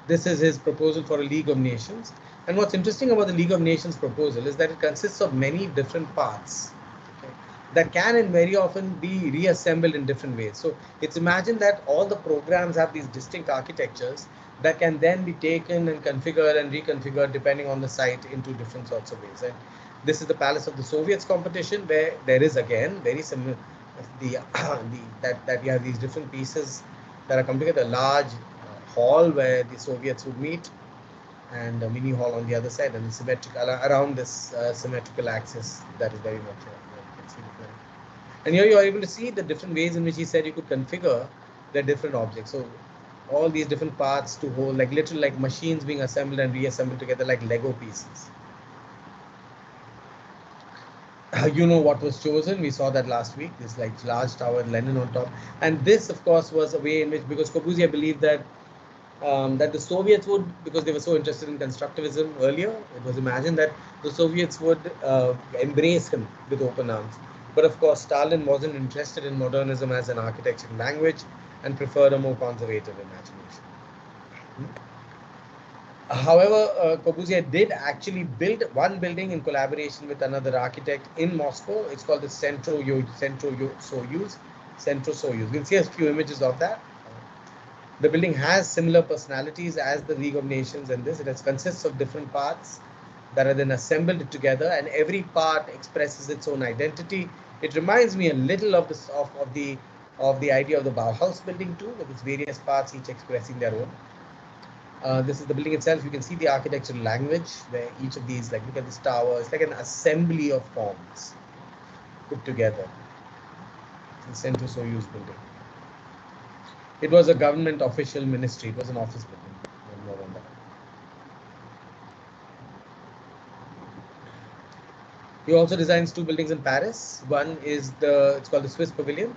This is his proposal for a League of Nations. And what's interesting about the League of Nations proposal is that it consists of many different parts, okay, that can and very often be reassembled in different ways. So it's imagined that all the programs have these distinct architectures that can then be taken and configured and reconfigured depending on the site into different sorts of ways. And this is the Palace of the Soviets competition, where there is again very similar that you have these different pieces that are come together. A large hall where the Soviets would meet, and a mini hall on the other side, and the symmetrical around this symmetrical axis that is very much you can see the plan. And here you are able to see the different ways in which he said you could configure the different objects. So all these different parts to hold, like literally like machines being assembled and reassembled together like Lego pieces. You know what was chosen. We saw that last week. This like large tower, Lenin on top, and this, of course, was a way in which, because Corbusier believed that the Soviets would, because they were so interested in constructivism earlier, it was imagined that the Soviets would embrace him with open arms. But of course, Stalin wasn't interested in modernism as an architectural language and preferred a more conservative imagination. However, Corbusier did actually build one building in collaboration with another architect in Moscow. It's called the Centro Soyuz. We'll see a few images of that. The building has similar personalities as the League of Nations, and this it consists of different parts that are then assembled together, and every part expresses its own identity. It reminds me a little of this of the idea of the Bauhaus building too, with its various parts each expressing their own. This is the building itself. You can see the architectural language where each of these, like look at this tower, it's like an assembly of forms put together. The Centro Soyuz building. It was a government official ministry. It was an office building. More on that. He also designs two buildings in Paris. One is it's called the Swiss Pavilion.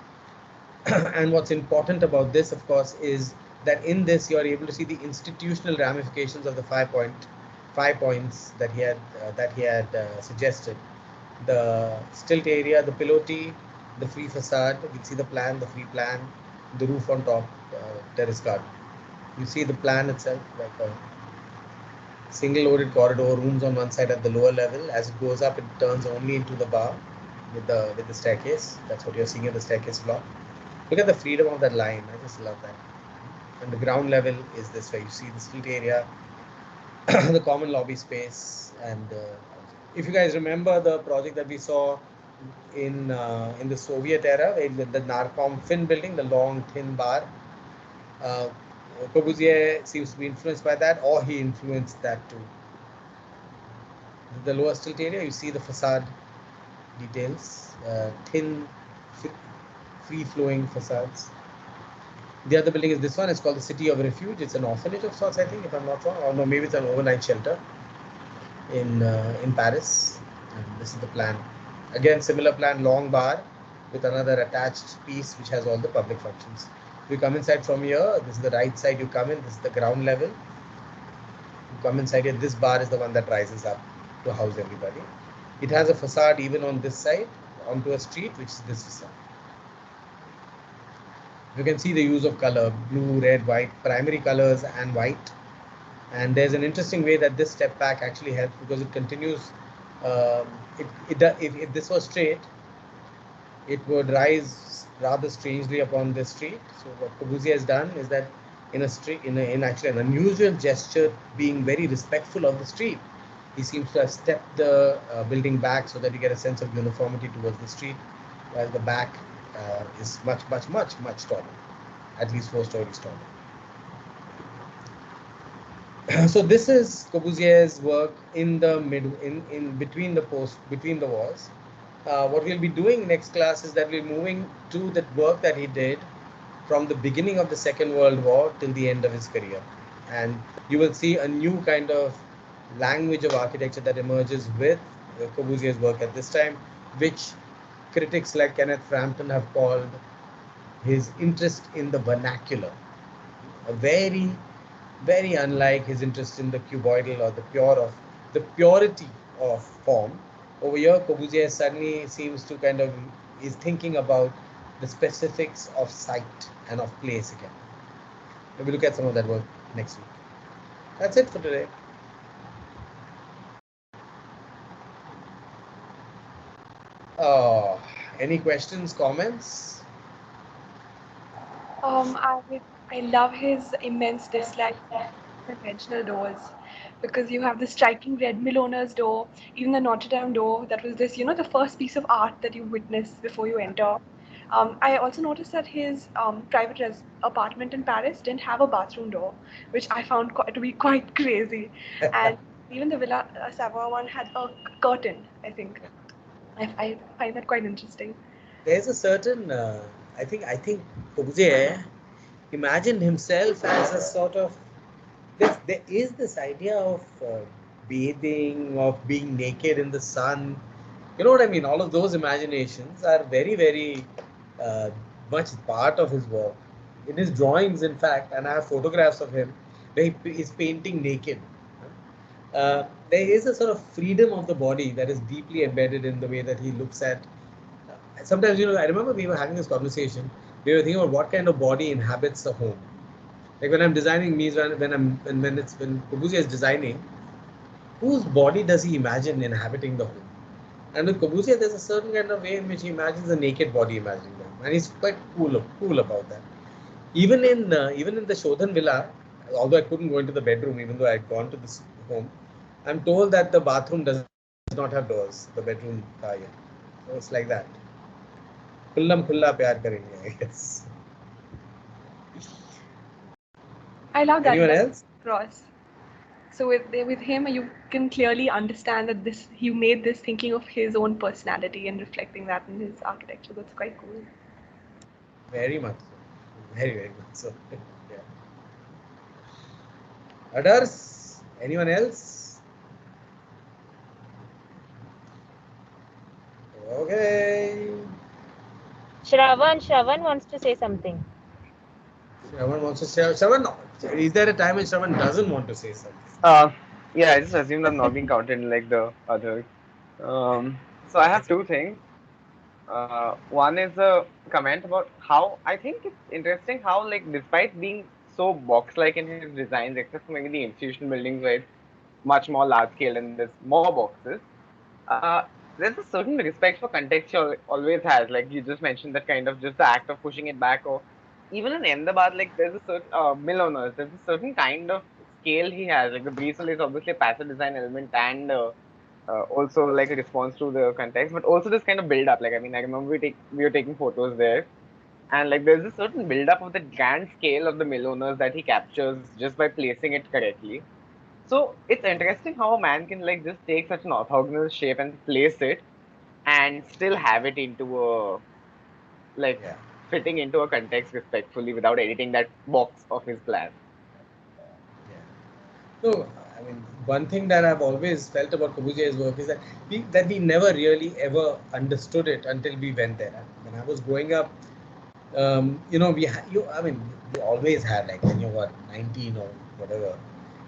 And what's important about this, of course, is that in this you are able to see the institutional ramifications of the 5 points that he had suggested. The stilt area, the pilotis, the free facade. You can see the plan, the free plan, the roof on top, terrace garden. You see the plan itself, like a single loaded corridor, rooms on one side at the lower level. As it goes up, it turns only into the bar with the staircase. That's what you're seeing in the staircase block. Look at the freedom of that line. I just love that. And the ground level is this, where you see the street area, the common lobby space, and if you guys remember the project that we saw in the Soviet era, the Narcom Fin building, the long thin bar. Corbusier seems to be influenced by that, or he influenced that too. The lower stilt area, you see the facade details, thin, free-flowing facades. The other building is this one. It's called the City of Refuge. It's an orphanage of sorts, I think, if I'm not wrong, or no, maybe it's an overnight shelter in Paris. And this is the plan. Again, similar plan, long bar with another attached piece which has all the public functions. You come inside from here. This is the right side. You come in. This is the ground level. You come inside here. This bar is the one that rises up to house everybody. It has a facade even on this side onto a street, which is this facade. You can see the use of color, blue, red, white, primary colors and white. And there's an interesting way that this step back actually helps, because it continues. If this was straight, it would rise rather strangely upon this street. So what Corbusier has done is that in actually an unusual gesture, being very respectful of the street, he seems to have stepped the building back so that you get a sense of uniformity towards the street, while the back is much taller, at least 4 stories taller. So this is Corbusier's work in the between the walls. What we'll be doing next class is that we're moving to the work that he did from the beginning of the Second World War till the end of his career, and you will see a new kind of language of architecture that emerges with Corbusier's work at this time, which critics like Kenneth Frampton have called his interest in the vernacular, a very unlike his interest in the cuboidal or the purity of form. Over here, Corbusier suddenly seems to is thinking about the specifics of site and of place again. Maybe look at some of that work next week. That's it for today. Any questions, comments? I love his immense dislike for conventional doors because you have the striking red mill owner's door, even the Notre Dame door. That was this, the first piece of art that you witness before you enter. I also noticed that his private apartment in Paris didn't have a bathroom door, which I found to be quite crazy. And even the Villa Savoy one had a curtain, I think. I find that quite interesting. There's a certain, I think Corbusier imagined himself as a sort of, there is this idea of bathing, of being naked in the sun. You know what I mean? All of those imaginations are very, very much part of his work. In his drawings, in fact, and I have photographs of him where he is painting naked. There is a sort of freedom of the body that is deeply embedded in the way that he looks at. Sometimes, I remember we were having this conversation. We were thinking about what kind of body inhabits a home. Like when I'm designing means when Corbusier is designing, whose body does he imagine inhabiting the home? And with Corbusier, there's a certain kind of way in which he imagines a naked body imagining them, and he's quite cool about that. Even in the Shodhan villa, although I couldn't go into the bedroom, even though I had gone to this home, I'm told that the bathroom does not have doors. The bedroom, yeah. So it's like that. Khullam khulla pyar karenge, I guess. I love that. Anyone else? Cross. So with him, you can clearly understand that he made this thinking of his own personality and reflecting that in his architecture. That's quite cool. Very much so. Very, very much so. Yeah. Others? Anyone else? Okay. Shravan wants to say something. Shravan wants to say. Shravan, is there a time when Shravan doesn't want to say something? Yeah, I just assumed I'm not being counted like the others. So I have two things. One is a comment about how I think it's interesting how, like, despite being so box-like in his designs, except for maybe the institutional buildings where it's much more large scale and there's more boxes, there's a certain respect for context he always has. Like you just mentioned, that kind of just the act of pushing it back, or even in Ahmedabad, like there's a certain mill owners, there's a certain kind of scale he has. Like the Breezewell is obviously a passive design element and also like a response to the context, but also this kind of build up. Like I mean, I remember we were taking photos there, and like there's a certain build up of the grand scale of the mill owners that he captures just by placing it correctly. So it's interesting how a man can like just take such an orthogonal shape and place it and still have it into a like fitting into a context respectfully without editing that box of his plan. Yeah. So, I mean, one thing that I've always felt about Corbusier's work is that we never really ever understood it until we went there. When I was growing up, you always had, like when you were 19 or whatever,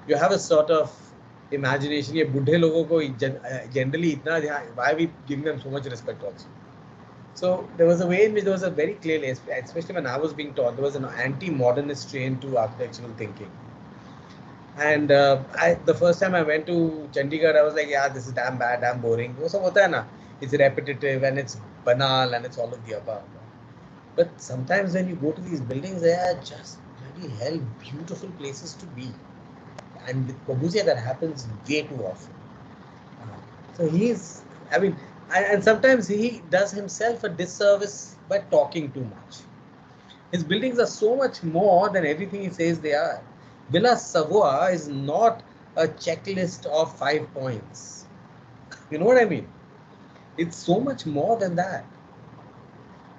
you have a sort of imagination. ये बूढ़े लोगों को generally इतना, why are we giving them so much respect also? So there was a way in which there was a very clear, especially when I was being taught, there was an anti-modernist strain to architectural thinking. And the first time I went to Chandigarh, I was like, yeah, this is damn bad, damn boring. It's repetitive and it's banal and it's all of the above. But sometimes when you go to these buildings, they are just bloody hell beautiful places to be. And with Corbusier, that happens way too often. So and sometimes he does himself a disservice by talking too much. His buildings are so much more than everything he says they are. Villa Savoy is not a checklist of 5 points. You know what I mean? It's so much more than that.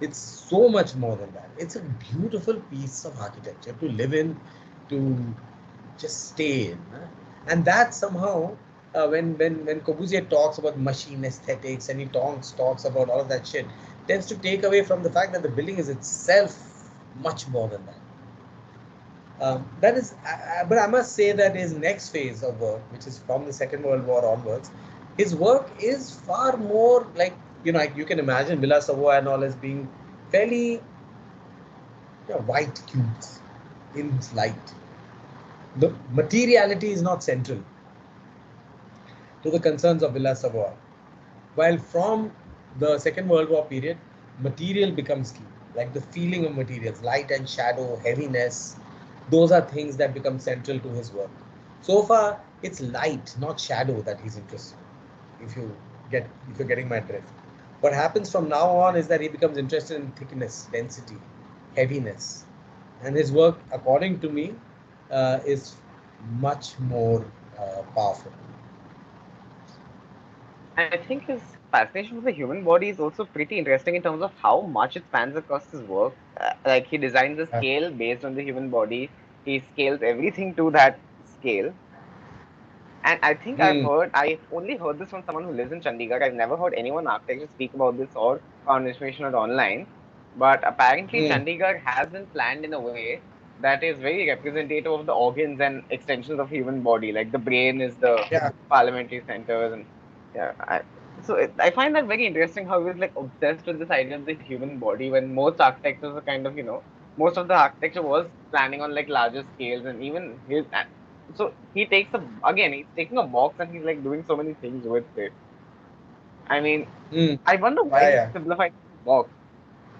It's so much more than that. It's a beautiful piece of architecture to live in, to just stay in. And that somehow, when Corbusier talks about machine aesthetics and he talks about all of that shit, tends to take away from the fact that the building is itself much more than that. But I must say that his next phase of work, which is from the Second World War onwards, his work is far more like, you can imagine Villa Savoy and all as being fairly white cubes in light. The materiality is not central to the concerns of Villa Savoy. While from the Second World War period, material becomes key. Like the feeling of materials, light and shadow, heaviness, those are things that become central to his work. So far, it's light, not shadow, that he's interested in. If you're getting my drift. What happens from now on is that he becomes interested in thickness, density, heaviness, and his work, according to me, is much more powerful. I think his fascination with the human body is also pretty interesting in terms of how much it spans across his work. Like he designs a scale based on the human body. He scales everything to that scale. And I think I've only heard this from someone who lives in Chandigarh. I've never heard anyone architecture speak about this or found information or online. But apparently, Chandigarh has been planned in a way that is very representative of the organs and extensions of human body. Like the brain is the parliamentary centers, and I find that very interesting. How he was like obsessed with this idea of the human body when most architectures are kind of most of the architecture was planning on like larger scales, and even his so he takes he's taking a box and he's like doing so many things with it. I mean, I wonder why he simplified the box.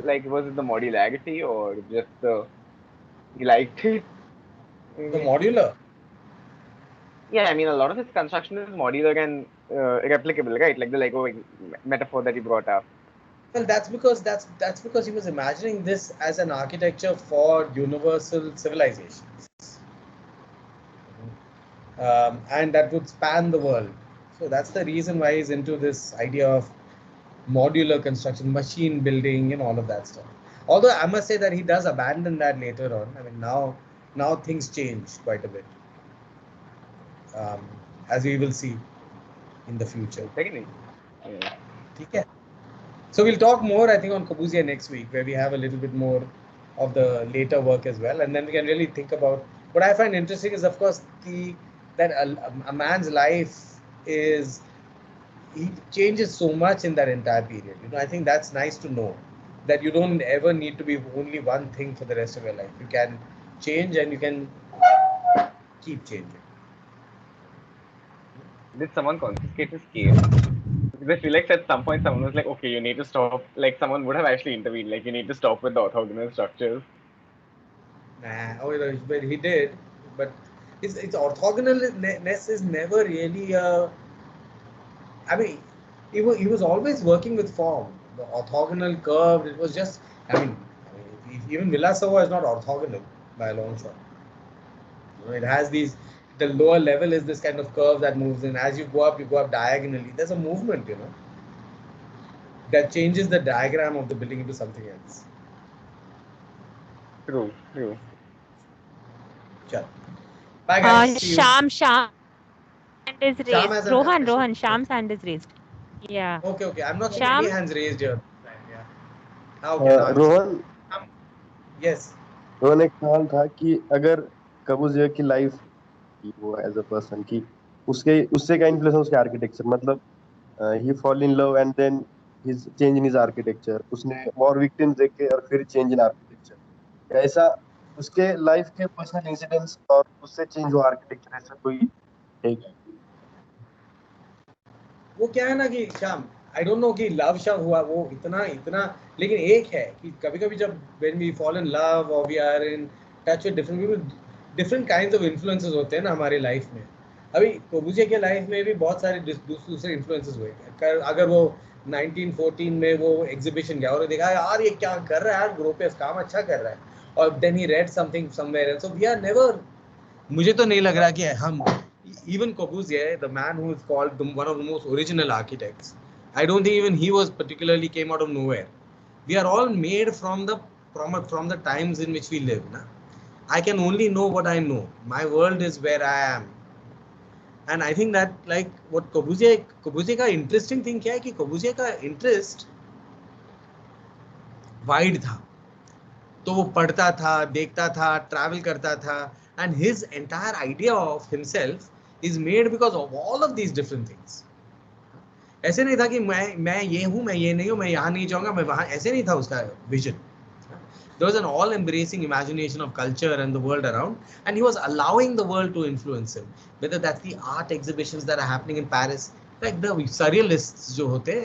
Like, was it the modularity or just he liked it? The modular. Yeah, I mean, a lot of his construction is modular and replicable, right? Like the Lego metaphor that you brought up. Well, that's because he was imagining this as an architecture for universal civilizations, and that would span the world. So that's the reason why he's into this idea of modular construction, machine building, and all of that stuff. Although I must say that he does abandon that later on. I mean, now things change quite a bit, as we will see in the future. Yeah. So we'll talk more, I think, on Corbusier next week, where we have a little bit more of the later work as well, and then we can really think about. What I find interesting is, of course, that a man's life is, he changes so much in that entire period. I think that's nice to know, that you don't ever need to be only one thing for the rest of your life. You can change and you can keep changing. Did someone confiscate his case? Because I feel like at some point someone was like, okay, you need to stop. Like someone would have actually intervened. Like you need to stop with the orthogonal structures. But he did. But its orthogonalness is never really. I mean, he was always working with form. The orthogonal curve. It was just. Even Villa-Savoye is not orthogonal by a long shot. It has these. The lower level is this kind of curve that moves in. As you go up diagonally. There's a movement, that changes the diagram of the building into something else. True. Sure. Bye guys. Sham hand is raised. Rohan, Sham's hand is raised. Yeah. Okay. I'm not seeing any hands raised here. Rohan, yes. Rohan एक सवाल था कि अगर कबूजिया की life वो as a person की उससे क्या इन्फ्लुएंस उसके आर्किटेक्चर, मतलब ही fall in love and then his change in his architecture, उसने वॉर विक्टिम्स देखे और फिर चेंज इन आर्किटेक्चर, ऐसा उसके लाइफ के पर्सनल इंसिडेंट्स और उससे चेंज हुआ आर्किटेक्चर, ऐसा कोई है? वो क्या है ना कि श्याम, आई डोंट नो कि लव शव हुआ वो इतना, लेकिन एक है कि कभी-कभी जब when we fall in love or we are in touch with different people, different kinds of influences होते हैं ना हमारी लाइफ में. अभी कोबुजिया के लाइफ में भी बहुत सारे दूसरे इन्फ्लुएंसेस हुए. अगर वो 1914 में वो एग्जीबिशन गया और देखा यार ये क्या कर रहा है यार, ग्रोपेस काम अच्छा कर रहा है, और then he read something somewhere else. So we are never, मुझे तो नहीं लग रहा कि हम, even Corbusier, the man who is called one of the most original architects, I don't think even he was particularly came out of nowhere. We are all made from the times in which we live. Na? I can only know what I know. My world is where I am. And I think that like what Corbusier का interesting thing क्या है कि Corbusier का interest wide था. तो वो पढ़ता था, देखता था, travel करता था, and his entire idea of himself is made because of all of these different things. ऐसे नहीं था कि मैं ये हूँ, मैं ये नहीं हूँ, मैं यहाँ नहीं जाऊँगा, मैं वहाँ, ऐसे नहीं था उसका vision. There was an all-embracing imagination of culture and the world around, and he was allowing the world to influence him. Whether that's the art exhibitions that are happening in Paris, like the surrealists जो होते,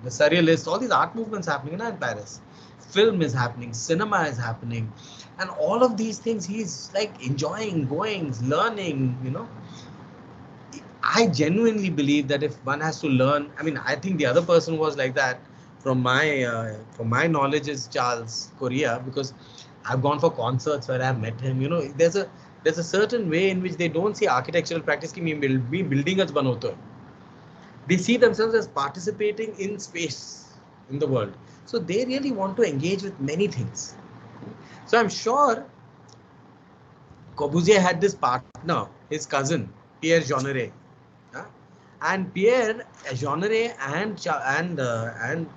the surrealists, all these art movements happening in Paris. Film is happening, cinema is happening, and all of these things he's like enjoying, going, learning, you know. I genuinely believe that if one has to learn, I mean, I think the other person was like that from my knowledge is Charles Correa, because I've gone for concerts where I've met him. You know, there's a certain way in which they don't see architectural practice ki me building as banoto hai. They see themselves as participating in space in the world. So they really want to engage with many things. So I'm sure Corbusier had this partner, his cousin, Pierre Jeanneret. And Pierre Jeanneret and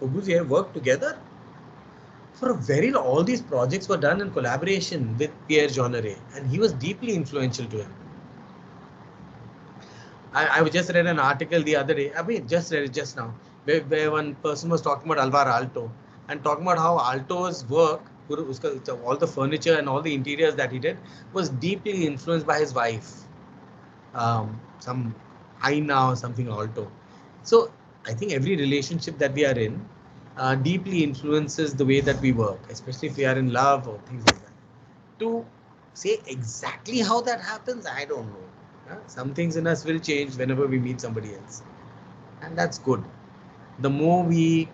Corbusier worked together for a very long. All these projects were done in collaboration with Pierre Jeanneret, and he was deeply influential to him. I just read an article the other day. I mean, just read it just now, where one person was talking about Alvar Aalto and talking about how Aalto's work, all the furniture and all the interiors that he did, was deeply influenced by his wife, some Aina or something Aalto. So I think every relationship that we are in deeply influences the way that we work, especially if we are in love or things like that. To say exactly how that happens, I don't know. Some things in us will change whenever we meet somebody else, and that's good. The more we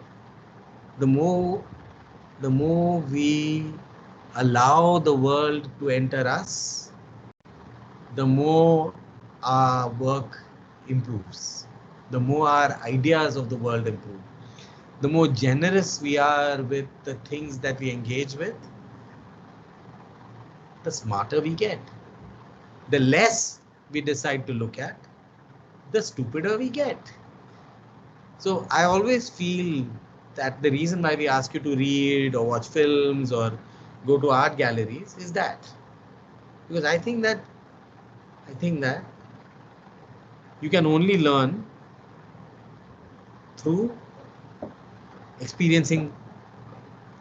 allow the world to enter us, the more our work improves, the more our ideas of the world improve, the more generous we are with the things that we engage with, the smarter we get. The less we decide to look at, the stupider we get. So I always feel that the reason why we ask you to read or watch films or go to art galleries is that, because I think that you can only learn through experiencing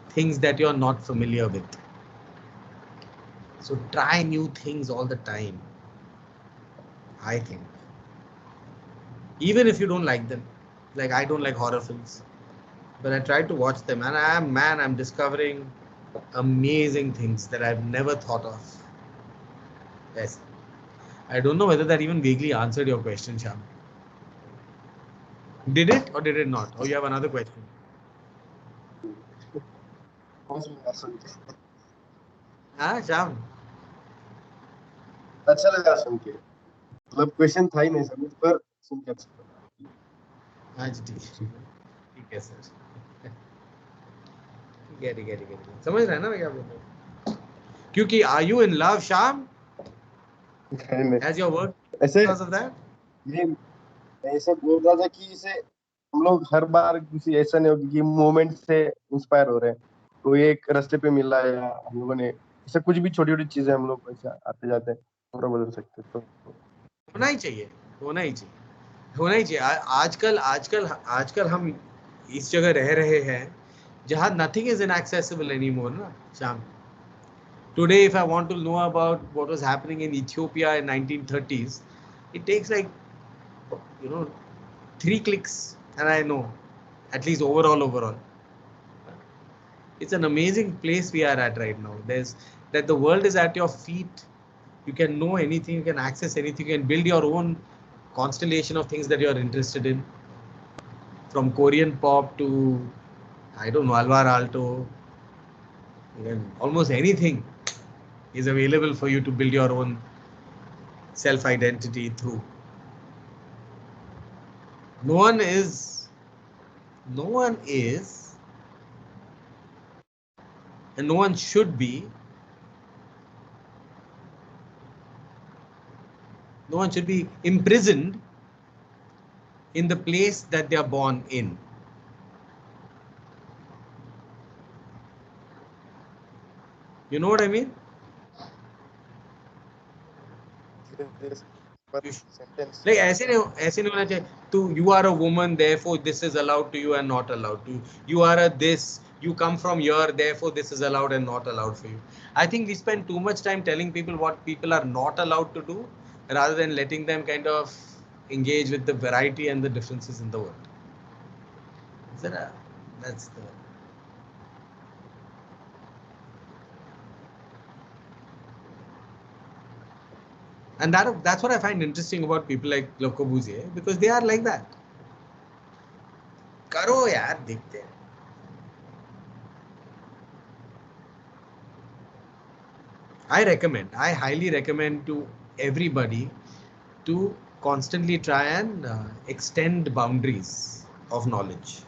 things that you're not familiar with. So try new things all the time, I think. Even if you don't like them, like I don't like horror films, but I try to watch them, and I'm discovering amazing things that I've never thought of. Yes. I don't know whether that even vaguely answered your question, Shyam. Did it or did it not? Or you have another question? Shyam. अच्छा लगा सुन के, मतलब question था ही नहीं समझ पर सुन के अच्छा लगा। हाँ जी ठीक है सर, ठीक है समझ रहे हैं ना मैं क्या बोल रहा हूँ? क्योंकि are you in love, Shyam? Has your work ऐसे because of that? ये ऐसे बोल रहा था कि इसे हम लोग हर बार किसी ऐसा नहीं होगी कि मोमेंट से इंस्पायर हो रहे हैं, तो एक रास्ते पे मिला है या हम लोगों ने ऐसे कुछ भी छोटी-छोटी चीजें हम लोग ऐसे आते जाते हैं पूरा बदल सकते हैं, तो होना ही चाहिए। आजकल हम इस जगह रह रहे हैं जहाँ nothing is inaccessible anymore ना Shyam. Today if I want to know about what was happening in Ethiopia in 1930s, it takes like 3 clicks and I know, at least overall. It's an amazing place we are at right now. That the world is at your feet. You can know anything, you can access anything, you can build your own constellation of things that you're interested in. From Korean pop to, I don't know, Alvar Aalto. Almost anything is available for you to build your own self-identity through. No one is, and no one should be, imprisoned in the place that they are born in. You know what I mean? Like ऐसे नहीं होना चाहिए. You are a woman, therefore this is allowed to you and not allowed to you. You are a this, you come from here, therefore this is allowed and not allowed for you. I think we spend too much time telling people what people are not allowed to do, rather than letting them kind of engage with the variety and the differences in the world. That's the. And that's what I find interesting about people like Le Corbusier, because they are like that. करो यार, देखते हैं. I highly recommend to everybody to constantly try and extend boundaries of knowledge,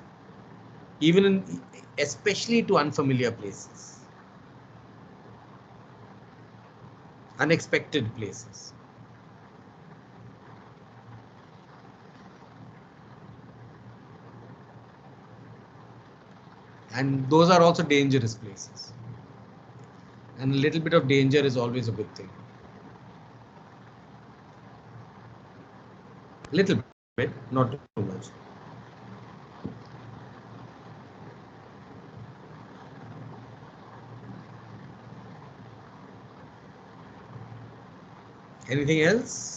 especially to unfamiliar places, unexpected places. And those are also dangerous places. And a little bit of danger is always a good thing. Little bit, not too much. Anything else?